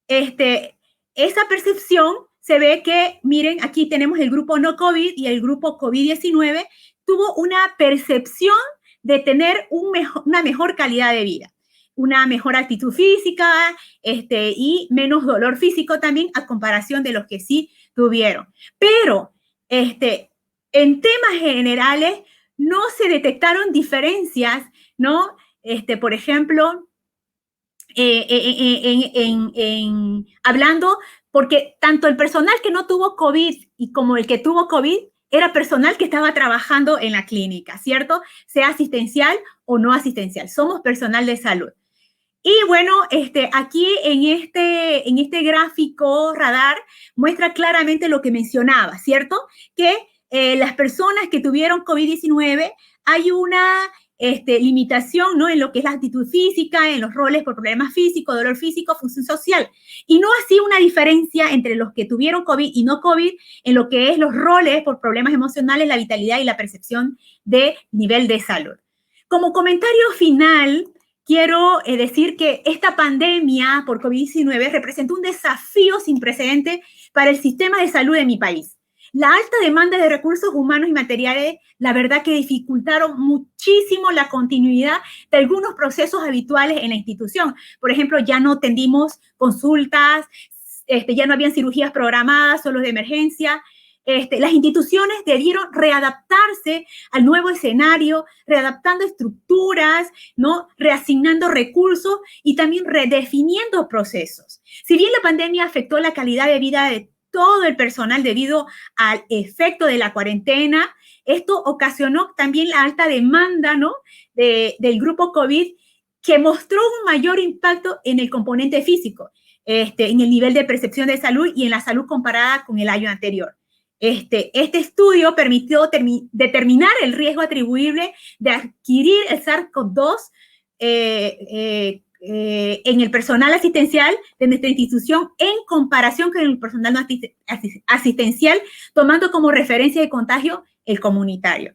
Esa percepción se ve que, miren, aquí tenemos el grupo no COVID y el grupo COVID-19, tuvo una percepción de tener una mejor calidad de vida, una mejor actitud física, y menos dolor físico también a comparación de los que sí tuvieron. Pero, en temas generales, no se detectaron diferencias, ¿no? Por ejemplo, hablando, porque tanto el personal que no tuvo COVID y como el que tuvo COVID era personal que estaba trabajando en la clínica, ¿cierto? Sea asistencial o no asistencial. Somos personal de salud. Y bueno, aquí en este gráfico radar muestra claramente lo que mencionaba, ¿cierto? Que las personas que tuvieron COVID-19 hay una limitación, ¿no?, en lo que es la actitud física, en los roles por problemas físicos, dolor físico, función social. Y no así una diferencia entre los que tuvieron COVID y no COVID en lo que es los roles por problemas emocionales, la vitalidad y la percepción de nivel de salud. Como comentario final, quiero decir que esta pandemia por COVID-19 representó un desafío sin precedente para el sistema de salud de mi país. La alta demanda de recursos humanos y materiales, la verdad que dificultaron muchísimo la continuidad de algunos procesos habituales en la institución. Por ejemplo, ya no atendimos consultas, ya no habían cirugías programadas, solo de emergencia. Las instituciones debieron readaptarse al nuevo escenario, readaptando estructuras, ¿no?, reasignando recursos y también redefiniendo procesos. Si bien la pandemia afectó la calidad de vida de todo el personal debido al efecto de la cuarentena, esto ocasionó también la alta demanda, ¿no?, del grupo COVID, que mostró un mayor impacto en el componente físico, en el nivel de percepción de salud y en la salud comparada con el año anterior. Este estudio permitió determinar el riesgo atribuible de adquirir el SARS-CoV-2 en el personal asistencial de nuestra institución en comparación con el personal no asistencial, tomando como referencia de contagio el comunitario.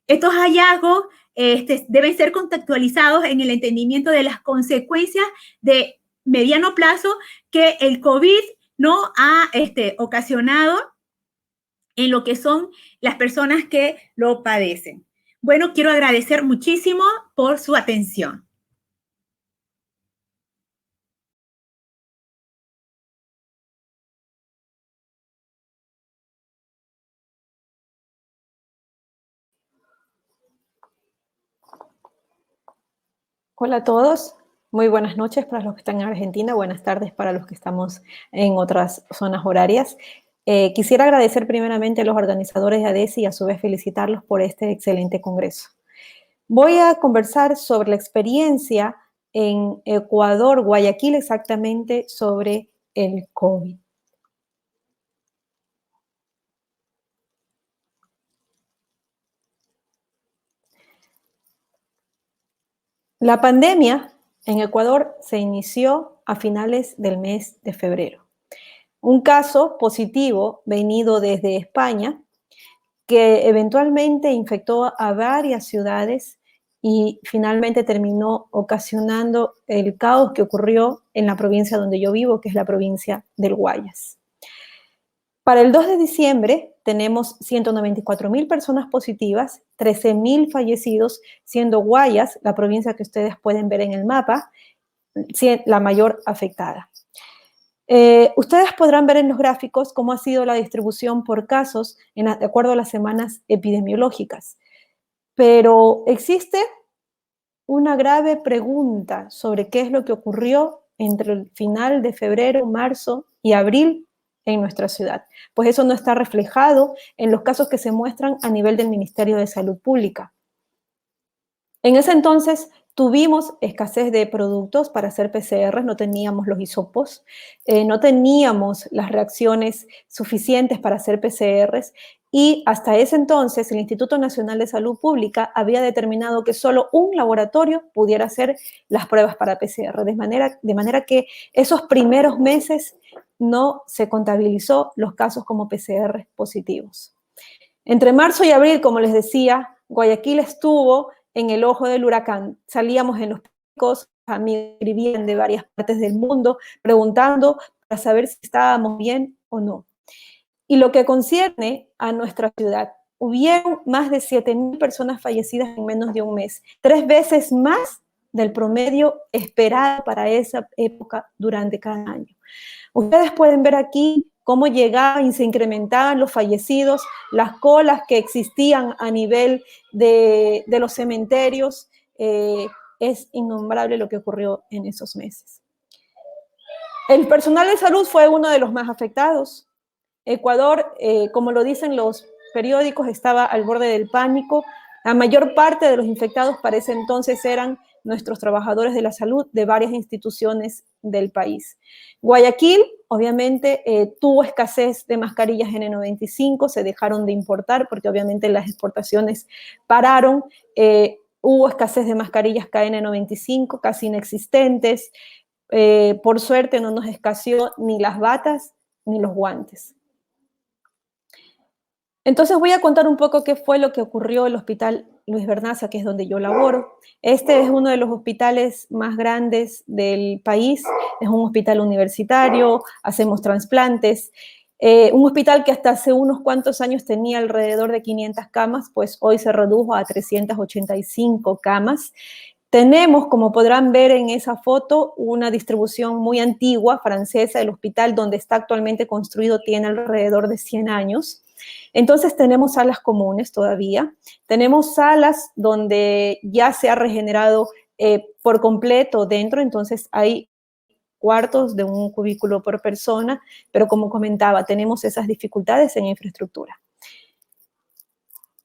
Estos hallazgos deben ser contextualizados en el entendimiento de las consecuencias de mediano plazo que el COVID no ha ocasionado en lo que son las personas que lo padecen. Bueno, quiero agradecer muchísimo por su atención. Hola a todos, muy buenas noches para los que están en Argentina, buenas tardes para los que estamos en otras zonas horarias. Quisiera agradecer primeramente a los organizadores de ADESI y a su vez felicitarlos por este excelente congreso. Voy a conversar sobre la experiencia en Ecuador, Guayaquil exactamente, sobre el COVID. La pandemia en Ecuador se inició a finales del mes de febrero. Un caso positivo venido desde España que eventualmente infectó a varias ciudades y finalmente terminó ocasionando el caos que ocurrió en la provincia donde yo vivo, que es la provincia del Guayas. Para el 2 de diciembre tenemos 194.000 personas positivas, 13.000 fallecidos, siendo Guayas, la provincia que ustedes pueden ver en el mapa, la mayor afectada. Ustedes podrán ver en los gráficos cómo ha sido la distribución por casos de acuerdo a las semanas epidemiológicas. Pero existe una grave pregunta sobre qué es lo que ocurrió entre el final de febrero, marzo y abril en nuestra ciudad. Pues eso no está reflejado en los casos que se muestran a nivel del Ministerio de Salud Pública. En ese entonces Tuvimos escasez de productos para hacer PCR, no teníamos los hisopos, no teníamos las reacciones suficientes para hacer PCRs y hasta ese entonces el Instituto Nacional de Salud Pública había determinado que solo un laboratorio pudiera hacer las pruebas para PCR, de manera que esos primeros meses no se contabilizó los casos como PCR positivos. Entre marzo y abril, como les decía, Guayaquil estuvo en el ojo del huracán. Salíamos en los picos, a mí me escribían de varias partes del mundo preguntando para saber si estábamos bien o no. Y lo que concierne a nuestra ciudad, hubieron más de 7.000 personas fallecidas en menos de un mes, 3 veces más del promedio esperado para esa época durante cada año. Ustedes pueden ver aquí cómo llegaban y se incrementaban los fallecidos, las colas que existían a nivel de los cementerios. Es innombrable lo que ocurrió en esos meses. El personal de salud fue uno de los más afectados. Ecuador, como lo dicen los periódicos, estaba al borde del pánico. La mayor parte de los infectados para ese entonces eran nuestros trabajadores de la salud de varias instituciones del país. Guayaquil, obviamente, tuvo escasez de mascarillas N95, se dejaron de importar porque obviamente las exportaciones pararon. Hubo escasez de mascarillas KN95, casi inexistentes. Por suerte no nos escaseó ni las batas ni los guantes. Entonces voy a contar un poco qué fue lo que ocurrió en el Hospital Luis Vernaza, que es donde yo laboro. Este es uno de los hospitales más grandes del país, es un hospital universitario, hacemos trasplantes, un hospital que hasta hace unos cuantos años tenía alrededor de 500 camas, pues hoy se redujo a 385 camas. Tenemos, como podrán ver en esa foto, una distribución muy antigua, francesa. El hospital donde está actualmente construido tiene alrededor de 100 años. Entonces tenemos salas comunes todavía, tenemos salas donde ya se ha regenerado por completo dentro, entonces hay cuartos de un cubículo por persona, pero como comentaba, tenemos esas dificultades en infraestructura.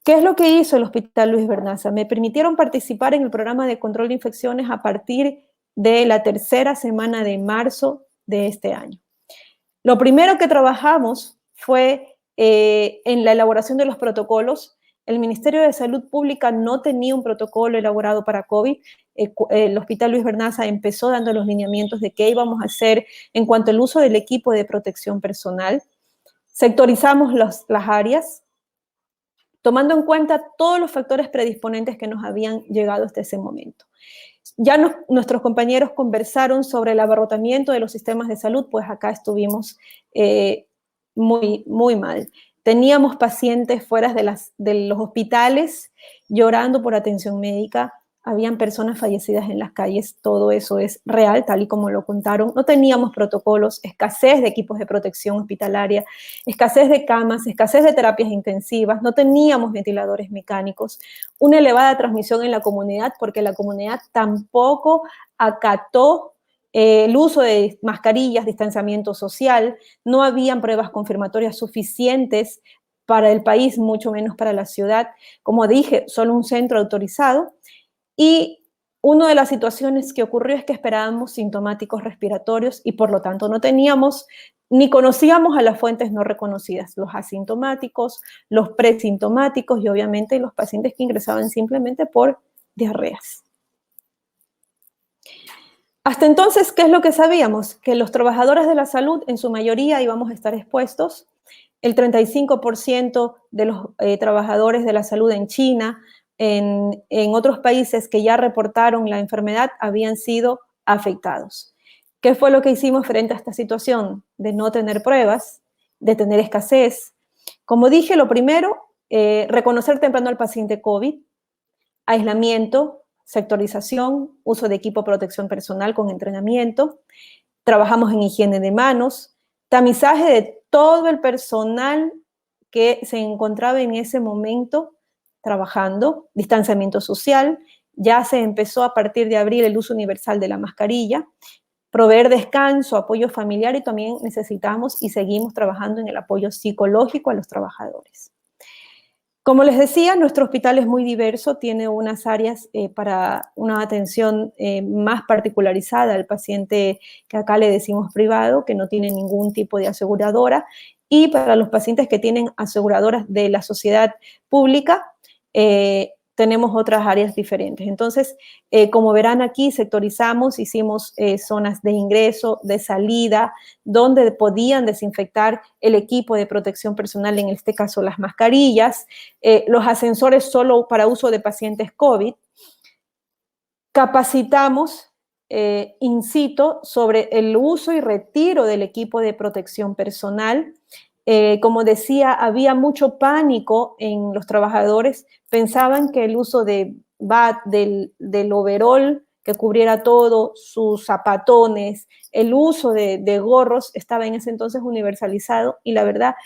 ¿Qué es lo que hizo el Hospital Luis Vernaza? Me permitieron participar en el programa de control de infecciones a partir de la tercera semana de marzo de este año. Lo primero que trabajamos fue en la elaboración de los protocolos. El Ministerio de Salud Pública no tenía un protocolo elaborado para COVID. El Hospital Luis Vernaza empezó dando los lineamientos de qué íbamos a hacer en cuanto al uso del equipo de protección personal. Sectorizamos las áreas, tomando en cuenta todos los factores predisponentes que nos habían llegado hasta ese momento. Ya nuestros compañeros conversaron sobre el abarrotamiento de los sistemas de salud, pues acá estuvimos muy mal. Teníamos pacientes fuera de los hospitales llorando por atención médica, habían personas fallecidas en las calles, todo eso es real, tal y como lo contaron. No teníamos protocolos, escasez de equipos de protección hospitalaria, escasez de camas, escasez de terapias intensivas, no teníamos ventiladores mecánicos, una elevada transmisión en la comunidad porque la comunidad tampoco acató el uso de mascarillas, distanciamiento social, no habían pruebas confirmatorias suficientes para el país, mucho menos para la ciudad. Como dije, solo un centro autorizado. Y una de las situaciones que ocurrió es que esperábamos sintomáticos respiratorios y por lo tanto no teníamos ni conocíamos a las fuentes no reconocidas, los asintomáticos, los presintomáticos y obviamente los pacientes que ingresaban simplemente por diarreas. Hasta entonces, ¿qué es lo que sabíamos? Que los trabajadores de la salud en su mayoría íbamos a estar expuestos. El 35% de los trabajadores de la salud en China, en otros países que ya reportaron la enfermedad, habían sido afectados. ¿Qué fue lo que hicimos frente a esta situación? De no tener pruebas, de tener escasez. Como dije, lo primero, reconocer temprano al paciente COVID, aislamiento, sectorización, uso de equipo de protección personal con entrenamiento, trabajamos en higiene de manos, tamizaje de todo el personal que se encontraba en ese momento trabajando, distanciamiento social, ya se empezó a partir de abril el uso universal de la mascarilla, proveer descanso, apoyo familiar y también necesitamos y seguimos trabajando en el apoyo psicológico a los trabajadores. Como les decía, nuestro hospital es muy diverso, tiene unas áreas para una atención más particularizada al paciente que acá le decimos privado, que no tiene ningún tipo de aseguradora, y para los pacientes que tienen aseguradoras de la sociedad pública, tenemos otras áreas diferentes. Entonces, como verán aquí, sectorizamos, hicimos zonas de ingreso, de salida, donde podían desinfectar el equipo de protección personal, en este caso las mascarillas, los ascensores solo para uso de pacientes COVID. Capacitamos in situ sobre el uso y retiro del equipo de protección personal. Como decía, había mucho pánico en los trabajadores, pensaban que el uso de BAT, del overol que cubriera todo, sus zapatones, el uso de gorros estaba en ese entonces universalizado, y la verdad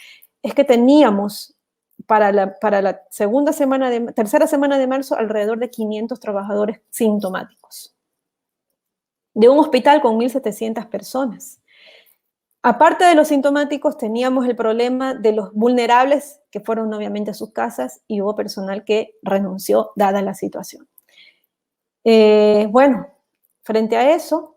es que teníamos para la tercera semana de marzo alrededor de 500 trabajadores sintomáticos, de un hospital con 1.700 personas. Aparte de los sintomáticos, teníamos el problema de los vulnerables que fueron obviamente a sus casas, y hubo personal que renunció dada la situación. Bueno, frente a eso,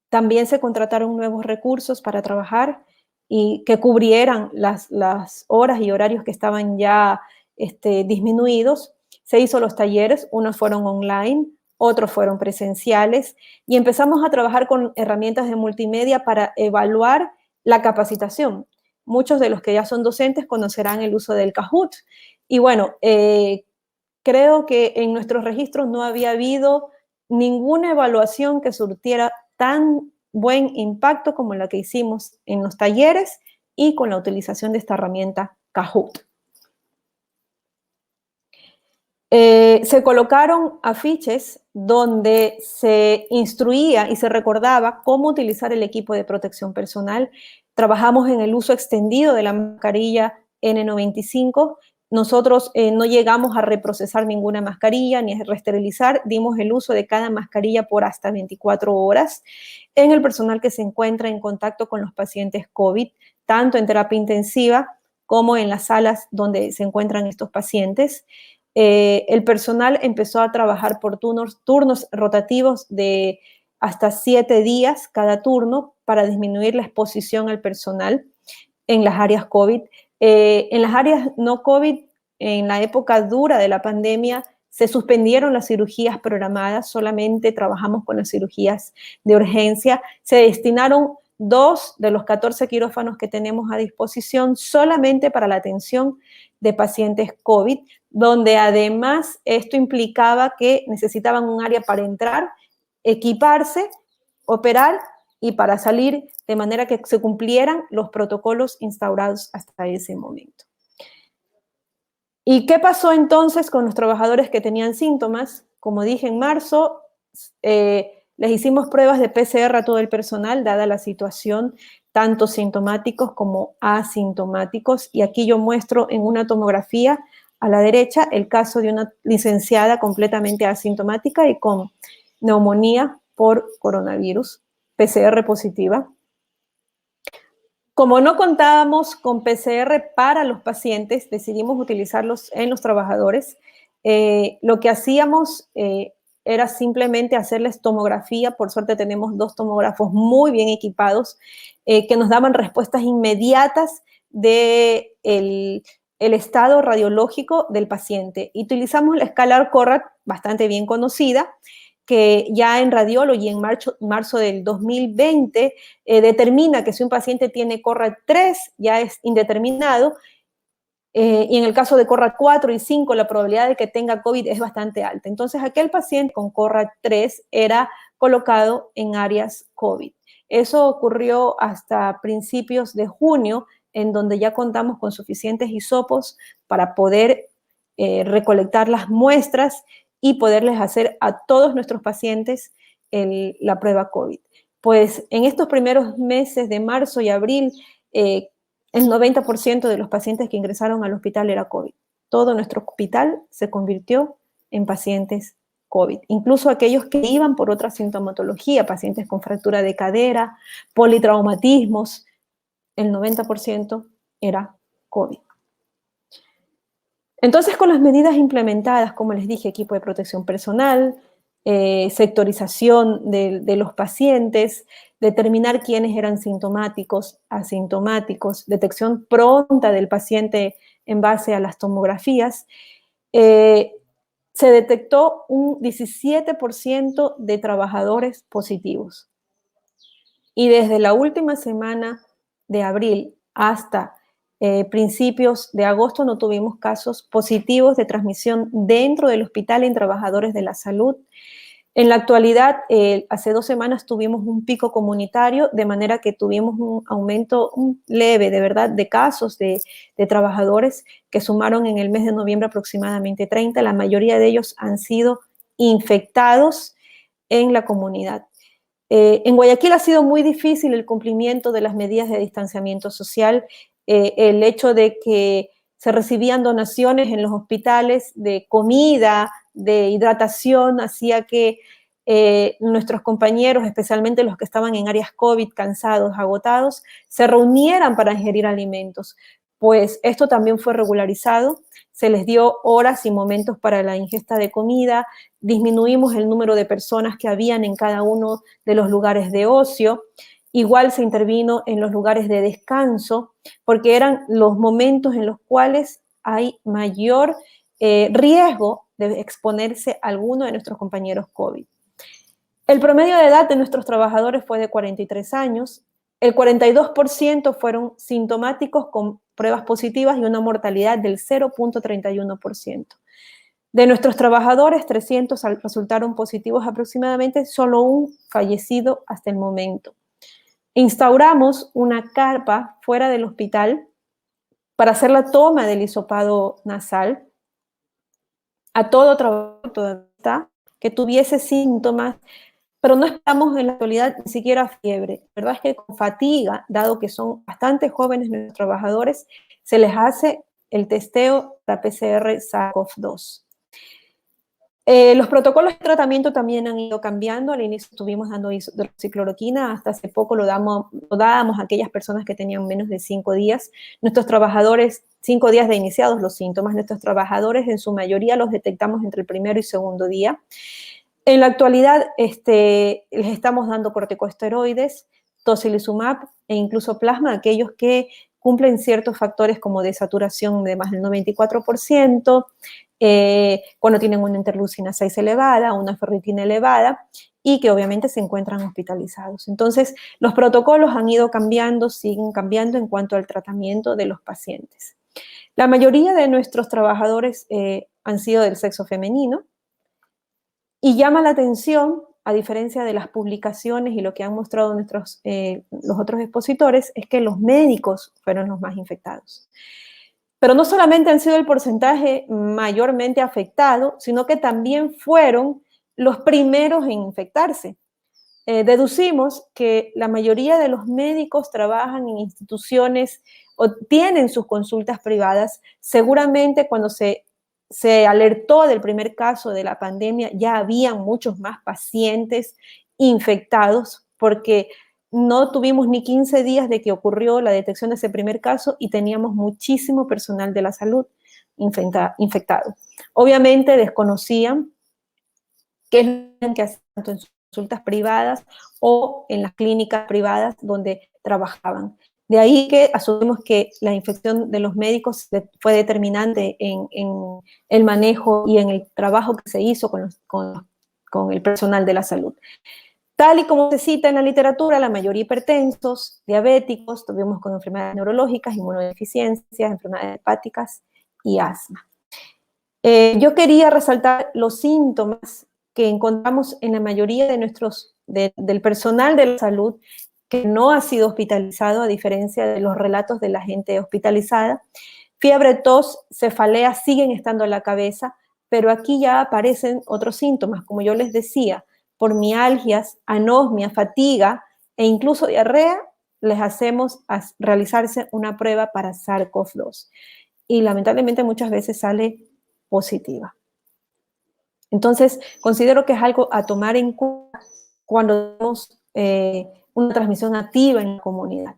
también se contrataron nuevos recursos para trabajar y que cubrieran las horas y horarios que estaban ya disminuidos. Se hizo los talleres, unos fueron online, otros fueron presenciales, y empezamos a trabajar con herramientas de multimedia para evaluar la capacitación. Muchos de los que ya son docentes conocerán el uso del Kahoot. Y bueno, creo que en nuestros registros no había habido ninguna evaluación que surtiera tan buen impacto como la que hicimos en los talleres y con la utilización de esta herramienta Kahoot. Se colocaron afiches donde se instruía y se recordaba cómo utilizar el equipo de protección personal. Trabajamos en el uso extendido de la mascarilla N95. Nosotros no llegamos a reprocesar ninguna mascarilla ni a reesterilizar, dimos el uso de cada mascarilla por hasta 24 horas en el personal que se encuentra en contacto con los pacientes COVID, tanto en terapia intensiva como en las salas donde se encuentran estos pacientes. El personal empezó a trabajar por turnos rotativos de hasta 7 días cada turno para disminuir la exposición al personal en las áreas COVID. En las áreas no COVID, en la época dura de la pandemia, se suspendieron las cirugías programadas, solamente trabajamos con las cirugías de urgencia. Se destinaron 2 de los 14 quirófanos que tenemos a disposición solamente para la atención de pacientes COVID, donde además esto implicaba que necesitaban un área para entrar, equiparse, operar y para salir, de manera que se cumplieran los protocolos instaurados hasta ese momento. ¿Y qué pasó entonces con los trabajadores que tenían síntomas? Como dije, en marzo les hicimos pruebas de PCR a todo el personal, dada la situación, tanto sintomáticos como asintomáticos. Y aquí yo muestro en una tomografía a la derecha el caso de una licenciada completamente asintomática y con neumonía por coronavirus, PCR positiva. Como no contábamos con PCR para los pacientes, decidimos utilizarlos en los trabajadores. Lo que hacíamos era simplemente hacerles tomografía. Por suerte tenemos 2 tomógrafos muy bien equipados que nos daban respuestas inmediatas del estado radiológico del paciente. Y utilizamos la escala Corrat, bastante bien conocida, que ya en Radiology en marzo del 2020 determina que si un paciente tiene Corrat 3 ya es indeterminado, y en el caso de Corrat 4 y 5 la probabilidad de que tenga COVID es bastante alta. Entonces aquel paciente con Corrat 3 era colocado en áreas COVID. Eso ocurrió hasta principios de junio, en donde ya contamos con suficientes hisopos para poder recolectar las muestras y poderles hacer a todos nuestros pacientes la prueba COVID. Pues en estos primeros meses de marzo y abril, el 90% de los pacientes que ingresaron al hospital era COVID. Todo nuestro hospital se convirtió en pacientes COVID. Incluso aquellos que iban por otra sintomatología, pacientes con fractura de cadera, politraumatismos, el 90% era COVID. Entonces, con las medidas implementadas, como les dije, equipo de protección personal, sectorización de los pacientes, determinar quiénes eran sintomáticos, asintomáticos, detección pronta del paciente en base a las tomografías, se detectó un 17% de trabajadores positivos. Y desde la última semana de abril hasta principios de agosto no tuvimos casos positivos de transmisión dentro del hospital en trabajadores de la salud. En la actualidad, hace 2 semanas tuvimos un pico comunitario, de manera que tuvimos un aumento leve, de verdad, de casos de trabajadores que sumaron en el mes de noviembre aproximadamente 30. La mayoría de ellos han sido infectados en la comunidad. En Guayaquil ha sido muy difícil el cumplimiento de las medidas de distanciamiento social, el hecho de que se recibían donaciones en los hospitales de comida, de hidratación, hacía que nuestros compañeros, especialmente los que estaban en áreas COVID, cansados, agotados, se reunieran para ingerir alimentos. Pues esto también fue regularizado, se les dio horas y momentos para la ingesta de comida, disminuimos el número de personas que habían en cada uno de los lugares de ocio, igual se intervino en los lugares de descanso, porque eran los momentos en los cuales hay mayor riesgo de exponerse a alguno de nuestros compañeros COVID. El promedio de edad de nuestros trabajadores fue de 43 años, el 42% fueron sintomáticos con pruebas positivas y una mortalidad del 0.31%. De nuestros trabajadores, 300 resultaron positivos aproximadamente, solo un fallecido hasta el momento. Instauramos una carpa fuera del hospital para hacer la toma del hisopado nasal a todo trabajador que tuviese síntomas, pero no estamos en la actualidad ni siquiera fiebre. La verdad es que con fatiga, dado que son bastante jóvenes nuestros trabajadores, se les hace el testeo, la PCR SARS-CoV-2. Los protocolos de tratamiento también han ido cambiando. Al inicio estuvimos dando hidroxicloroquina, hasta hace poco lo dábamos a aquellas personas que tenían menos de 5 días. Nuestros trabajadores, 5 días de iniciados los síntomas, nuestros trabajadores en su mayoría los detectamos entre el primero y segundo día. En la actualidad les estamos dando corticosteroides, tocilizumab e incluso plasma a aquellos que cumplen ciertos factores como de saturación de más del 94%, cuando tienen una interleucina 6 elevada, una ferritina elevada, y que obviamente se encuentran hospitalizados. Entonces, los protocolos han ido cambiando, siguen cambiando en cuanto al tratamiento de los pacientes. La mayoría de nuestros trabajadores han sido del sexo femenino, y llama la atención, a diferencia de las publicaciones y lo que han mostrado los otros expositores, es que los médicos fueron los más infectados. Pero no solamente han sido el porcentaje mayormente afectado, sino que también fueron los primeros en infectarse. Deducimos que la mayoría de los médicos trabajan en instituciones o tienen sus consultas privadas. Seguramente cuando se alertó del primer caso de la pandemia, ya habían muchos más pacientes infectados, porque no tuvimos ni 15 días de que ocurrió la detección de ese primer caso y teníamos muchísimo personal de la salud infectado. Obviamente desconocían qué es lo que hacían tanto en sus consultas privadas o en las clínicas privadas donde trabajaban. De ahí que asumimos que la infección de los médicos fue determinante en el manejo y en el trabajo que se hizo con el personal de la salud. Tal y como se cita en la literatura, la mayoría hipertensos, diabéticos, tuvimos con enfermedades neurológicas, inmunodeficiencias, enfermedades hepáticas y asma. Yo quería resaltar los síntomas que encontramos en la mayoría de del personal de la salud que no ha sido hospitalizado, a diferencia de los relatos de la gente hospitalizada. Fiebre, tos, cefalea siguen estando en la cabeza, pero aquí ya aparecen otros síntomas, como yo les decía, por mialgias, anosmia, fatiga e incluso diarrea. Les hacemos realizarse una prueba para SARS-CoV-2 y lamentablemente muchas veces sale positiva. Entonces, considero que es algo a tomar en cuenta cuando tenemos una transmisión activa en la comunidad.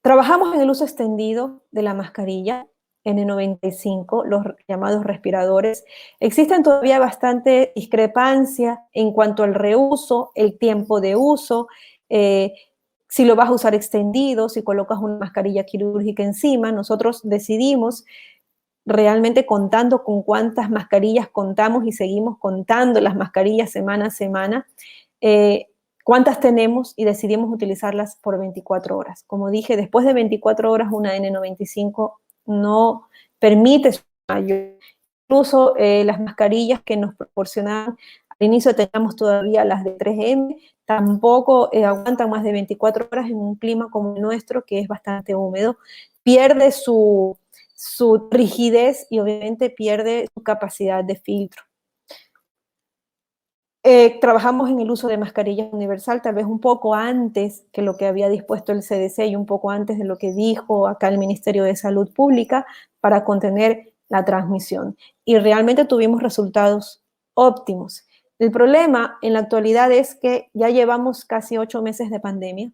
Trabajamos en el uso extendido de la mascarilla. N95, los llamados respiradores. Existen todavía bastante discrepancia en cuanto al reuso, el tiempo de uso, si lo vas a usar extendido, si colocas una mascarilla quirúrgica encima. Nosotros decidimos, realmente contando con cuántas mascarillas contamos y seguimos contando las mascarillas semana a semana, cuántas tenemos, y decidimos utilizarlas por 24 horas. Como dije, después de 24 horas una N95 no permite su mayor. Incluso las mascarillas que nos proporcionaban al inicio, teníamos todavía las de 3M, tampoco aguantan más de 24 horas en un clima como el nuestro, que es bastante húmedo. Pierde su rigidez y obviamente pierde su capacidad de filtro. Trabajamos en el uso de mascarilla universal, tal vez un poco antes que lo que había dispuesto el CDC y un poco antes de lo que dijo acá el Ministerio de Salud Pública, para contener la transmisión. Y realmente tuvimos resultados óptimos. El problema en la actualidad es que ya llevamos casi 8 meses de pandemia.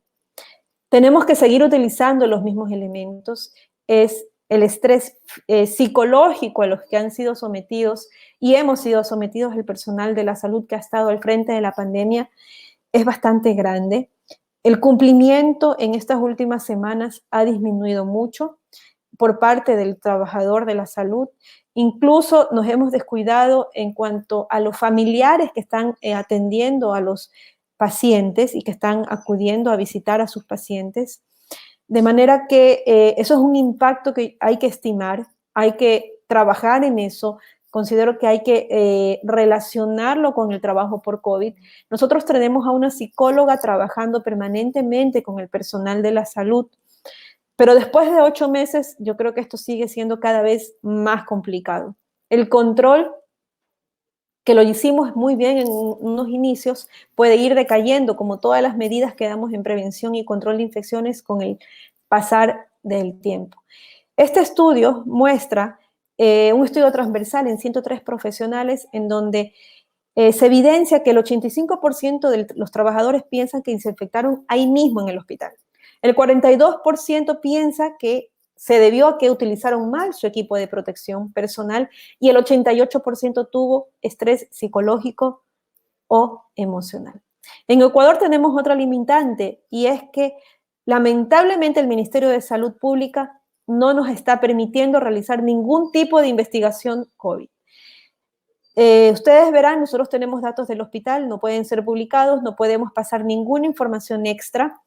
Tenemos que seguir utilizando los mismos elementos. Es el estrés psicológico a los que han sido sometidos y hemos sido sometidos el personal de la salud que ha estado al frente de la pandemia es bastante grande. El cumplimiento en estas últimas semanas ha disminuido mucho por parte del trabajador de la salud. Incluso nos hemos descuidado en cuanto a los familiares que están atendiendo a los pacientes y que están acudiendo a visitar a sus pacientes. De manera que eso es un impacto que hay que estimar, hay que trabajar en eso. Considero que hay que relacionarlo con el trabajo por COVID. Nosotros tenemos a una psicóloga trabajando permanentemente con el personal de la salud, pero después de 8 meses yo creo que esto sigue siendo cada vez más complicado. El control, que lo hicimos muy bien en unos inicios, puede ir decayendo, como todas las medidas que damos en prevención y control de infecciones con el pasar del tiempo. Este estudio muestra un estudio transversal en 103 profesionales en donde se evidencia que el 85% de los trabajadores piensan que se infectaron ahí mismo en el hospital. El 42% piensa que se debió a que utilizaron mal su equipo de protección personal y el 88% tuvo estrés psicológico o emocional. En Ecuador tenemos otra limitante y es que lamentablemente el Ministerio de Salud Pública no nos está permitiendo realizar ningún tipo de investigación COVID. Ustedes verán, nosotros tenemos datos del hospital, no pueden ser publicados, no podemos pasar ninguna información extra,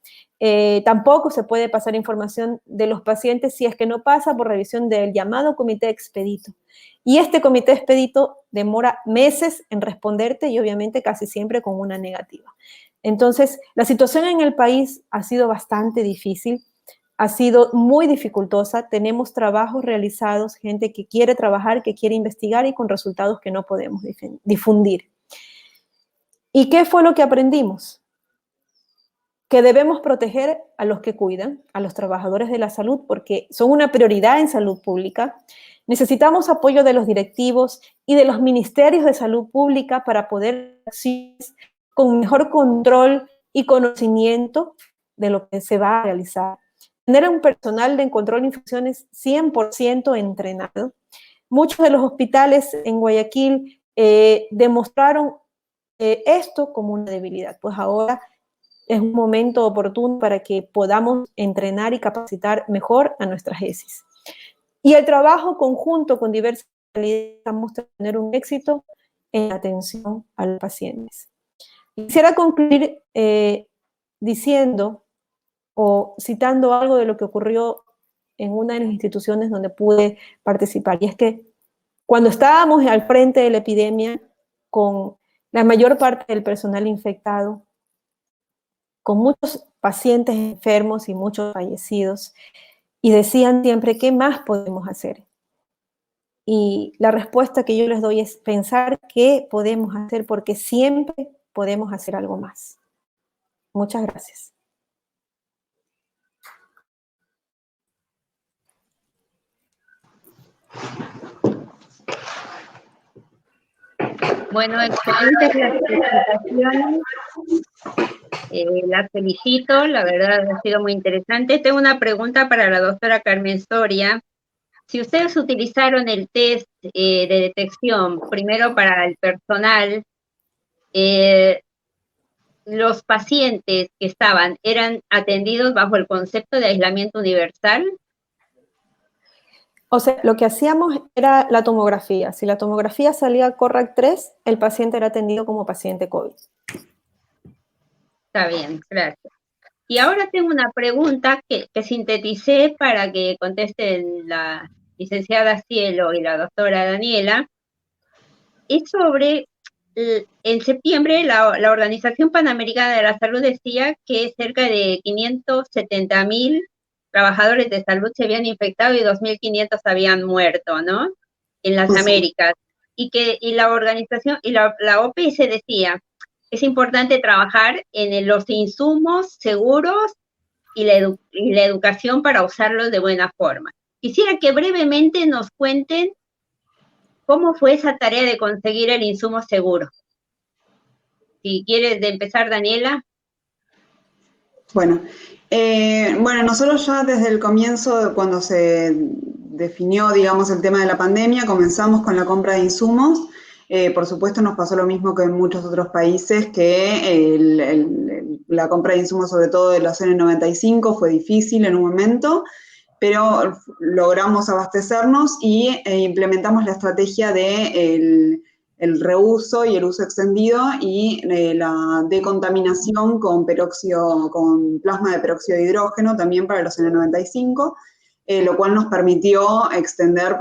tampoco se puede pasar información de los pacientes si es que no pasa por revisión del llamado comité expedito. Y este comité expedito demora meses en responderte y obviamente casi siempre con una negativa. Entonces, la situación en el país ha sido bastante difícil, ha sido muy dificultosa. Tenemos trabajos realizados, gente que quiere trabajar, que quiere investigar y con resultados que no podemos difundir. ¿Y qué fue lo que aprendimos? Que debemos proteger a los que cuidan, a los trabajadores de la salud, porque son una prioridad en salud pública. Necesitamos apoyo de los directivos y de los ministerios de salud pública para poder hacer con mejor control y conocimiento de lo que se va a realizar. Tener un personal de control de infecciones 100% entrenado. Muchos de los hospitales en Guayaquil demostraron esto como una debilidad. Pues ahora es un momento oportuno para que podamos entrenar y capacitar mejor a nuestras ESIs. Y el trabajo conjunto con diversas realidades vamos a tener un éxito en la atención a los pacientes. Quisiera concluir diciendo o citando algo de lo que ocurrió en una de las instituciones donde pude participar, y es que cuando estábamos al frente de la epidemia con la mayor parte del personal infectado, con muchos pacientes enfermos y muchos fallecidos, y decían siempre, ¿qué más podemos hacer? Y la respuesta que yo les doy es pensar qué podemos hacer, porque siempre podemos hacer algo más. Muchas gracias. Bueno, excelentes las presentaciones. La felicito, la verdad ha sido muy interesante. Tengo una pregunta para la doctora Carmen Soria. si ustedes utilizaron el test de detección primero para el personal, los pacientes que eran atendidos bajo el concepto de aislamiento universal. O sea, lo que hacíamos era la tomografía. Si la tomografía salía correct 3, el paciente era atendido como paciente COVID. Está bien, gracias. Y ahora tengo una pregunta que sinteticé para que contesten la licenciada Cielo y la doctora Daniela. Es sobre, en septiembre, la Organización Panamericana de la Salud decía que cerca de 570.000 trabajadores de salud se habían infectado y 2.500 habían muerto, ¿no? En las Américas. Y la organización, y la OPS decía, es importante trabajar en los insumos seguros y la educación para usarlos de buena forma. Quisiera que brevemente nos cuenten cómo fue esa tarea de conseguir el insumo seguro. Si quieres empezar, Daniela. Bueno, nosotros ya desde el comienzo, cuando se definió, digamos, el tema de la pandemia, comenzamos con la compra de insumos. Por supuesto, nos pasó lo mismo que en muchos otros países, que la compra de insumos, sobre todo de los N95, fue difícil en un momento, pero logramos abastecernos y implementamos la estrategia de el reuso y el uso extendido y la decontaminación con plasma de peróxido de hidrógeno también para los N95, lo cual nos permitió extender,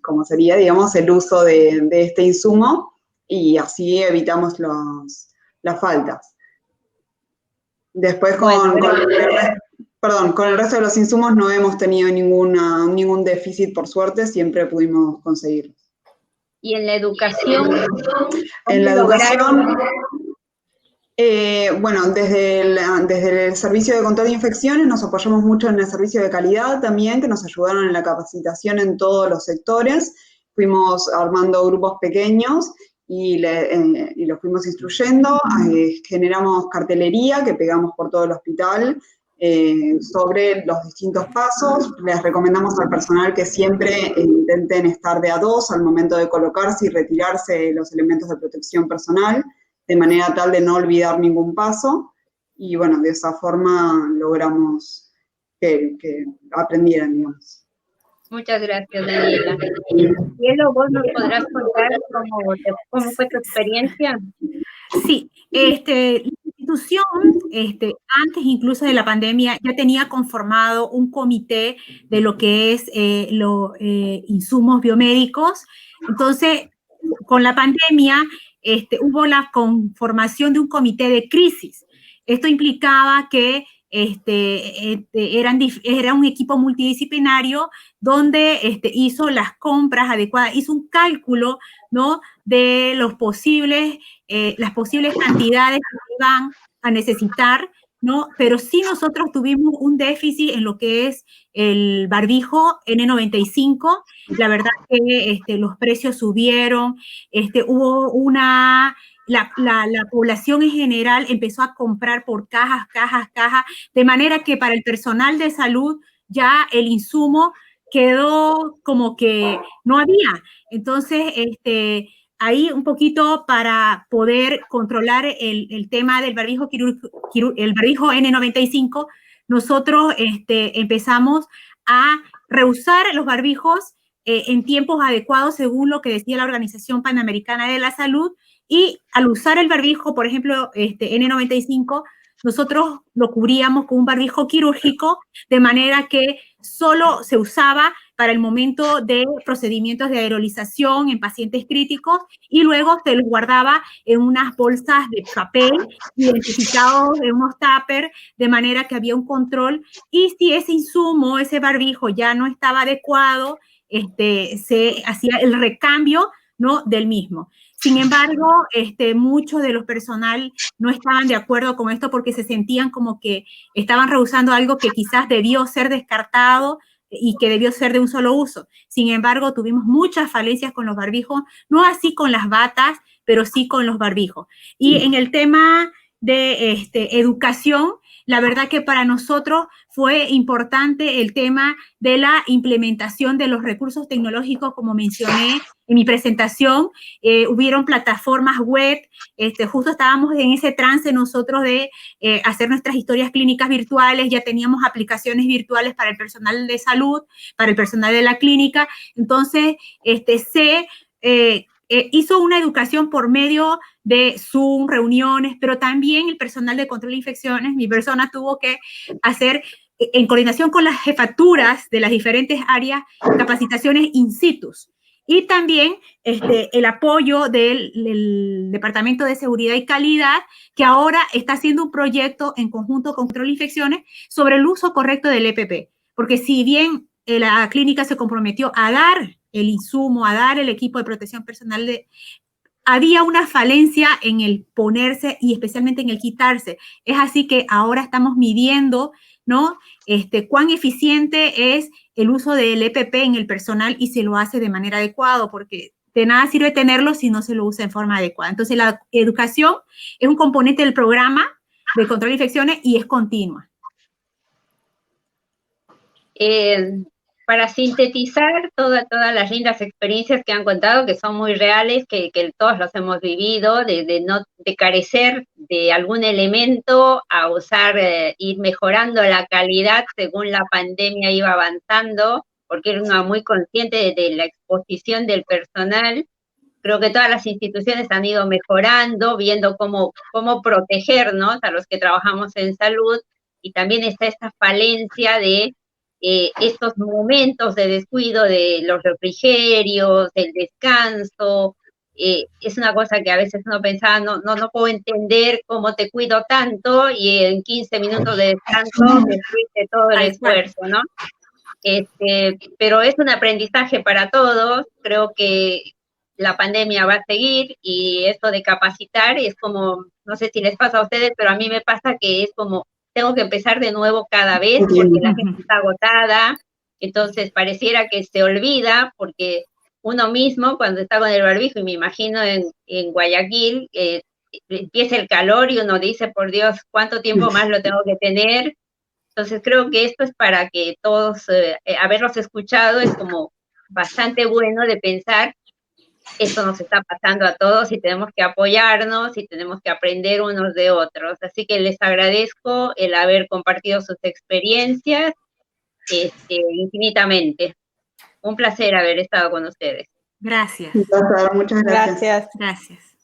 como sería, digamos, el uso de este insumo y así evitamos las faltas. Después con el resto de los insumos no hemos tenido ningún déficit, por suerte, siempre pudimos conseguirlos. ¿Y en la educación? En la educación, desde el servicio de control de infecciones nos apoyamos mucho en el servicio de calidad también, que nos ayudaron en la capacitación en todos los sectores. Fuimos armando grupos pequeños y los fuimos instruyendo. Generamos cartelería que pegamos por todo el hospital sobre los distintos pasos. Les recomendamos al personal que siempre intenten estar de a dos al momento de colocarse y retirarse los elementos de protección personal, de manera tal de no olvidar ningún paso. Y bueno, de esa forma logramos que aprendieran, digamos. Muchas gracias, Daniela. Cielo, ¿vos nos podrás contar cómo fue tu experiencia? Sí, la institución, antes incluso de la pandemia, ya tenía conformado un comité de lo que es los insumos biomédicos. Entonces, con la pandemia, hubo la conformación de un comité de crisis. Esto implicaba que era un equipo multidisciplinario donde hizo las compras adecuadas, hizo un cálculo, ¿no?, de las posibles cantidades que iban a necesitar, ¿no? Pero sí nosotros tuvimos un déficit en lo que es el barbijo N95. La verdad que los precios subieron, hubo la población en general empezó a comprar por cajas, de manera que para el personal de salud ya el insumo quedó como que no había. Entonces, ahí un poquito para poder controlar el tema del barbijo el barbijo N95, nosotros empezamos a reusar los barbijos en tiempos adecuados según lo que decía la Organización Panamericana de la Salud. Y al usar el barbijo, por ejemplo, N95, nosotros lo cubríamos con un barbijo quirúrgico, de manera que solo se usaba para el momento de procedimientos de aerolización en pacientes críticos y luego se los guardaba en unas bolsas de papel identificados en unos tuppers, de manera que había un control. Y si ese insumo, ese barbijo ya no estaba adecuado, se hacía el recambio, ¿no?, del mismo. Sin embargo, muchos de los personal no estaban de acuerdo con esto porque se sentían como que estaban rehusando algo que quizás debió ser descartado y que debió ser de un solo uso. Sin embargo, tuvimos muchas falencias con los barbijos, no así con las batas, pero sí con los barbijos. Y en el tema de educación, la verdad que para nosotros fue importante el tema de la implementación de los recursos tecnológicos, como mencioné en mi presentación. Hubieron plataformas web, justo estábamos en ese trance nosotros de hacer nuestras historias clínicas virtuales, ya teníamos aplicaciones virtuales para el personal de salud, para el personal de la clínica. Entonces, hizo una educación por medio de Zoom, reuniones, pero también el personal de control de infecciones, mi persona tuvo que hacer, en coordinación con las jefaturas de las diferentes áreas, capacitaciones in situ. Y también el apoyo del Departamento de Seguridad y Calidad, que ahora está haciendo un proyecto en conjunto con Control de Infecciones sobre el uso correcto del EPP. Porque si bien la clínica se comprometió a dar el insumo, a dar el equipo de protección personal, había una falencia en el ponerse y especialmente en el quitarse. Es así que ahora estamos midiendo, ¿no? Cuán eficiente es el uso del EPP en el personal y se lo hace de manera adecuada, porque de nada sirve tenerlo si no se lo usa en forma adecuada. Entonces, la educación es un componente del programa de control de infecciones y es continua. Para sintetizar todas las lindas experiencias que han contado, que son muy reales, que todos los hemos vivido, de carecer de algún elemento a usar, ir mejorando la calidad según la pandemia iba avanzando, porque era uno muy consciente de la exposición del personal. Creo que todas las instituciones han ido mejorando, viendo cómo protegernos a los que trabajamos en salud, y también está esta falencia de estos momentos de descuido de los refrigerios, del descanso. Es una cosa que a veces uno pensaba, no puedo entender cómo te cuido tanto y en 15 minutos de descanso destruiste todo el esfuerzo, ¿no? Pero es un aprendizaje para todos. Creo que la pandemia va a seguir y esto de capacitar es como, no sé si les pasa a ustedes, pero a mí me pasa que es como, tengo que empezar de nuevo cada vez porque la gente está agotada, entonces pareciera que se olvida, porque uno mismo cuando está con el barbijo, y me imagino en Guayaquil, empieza el calor y uno dice, por Dios, ¿cuánto tiempo más lo tengo que tener? Entonces creo que esto es para que todos, haberlos escuchado es como bastante bueno de pensar, esto nos está pasando a todos y tenemos que apoyarnos y tenemos que aprender unos de otros. Así que les agradezco el haber compartido sus experiencias infinitamente. Un placer haber estado con ustedes. Gracias. Muchas gracias. Gracias. Gracias.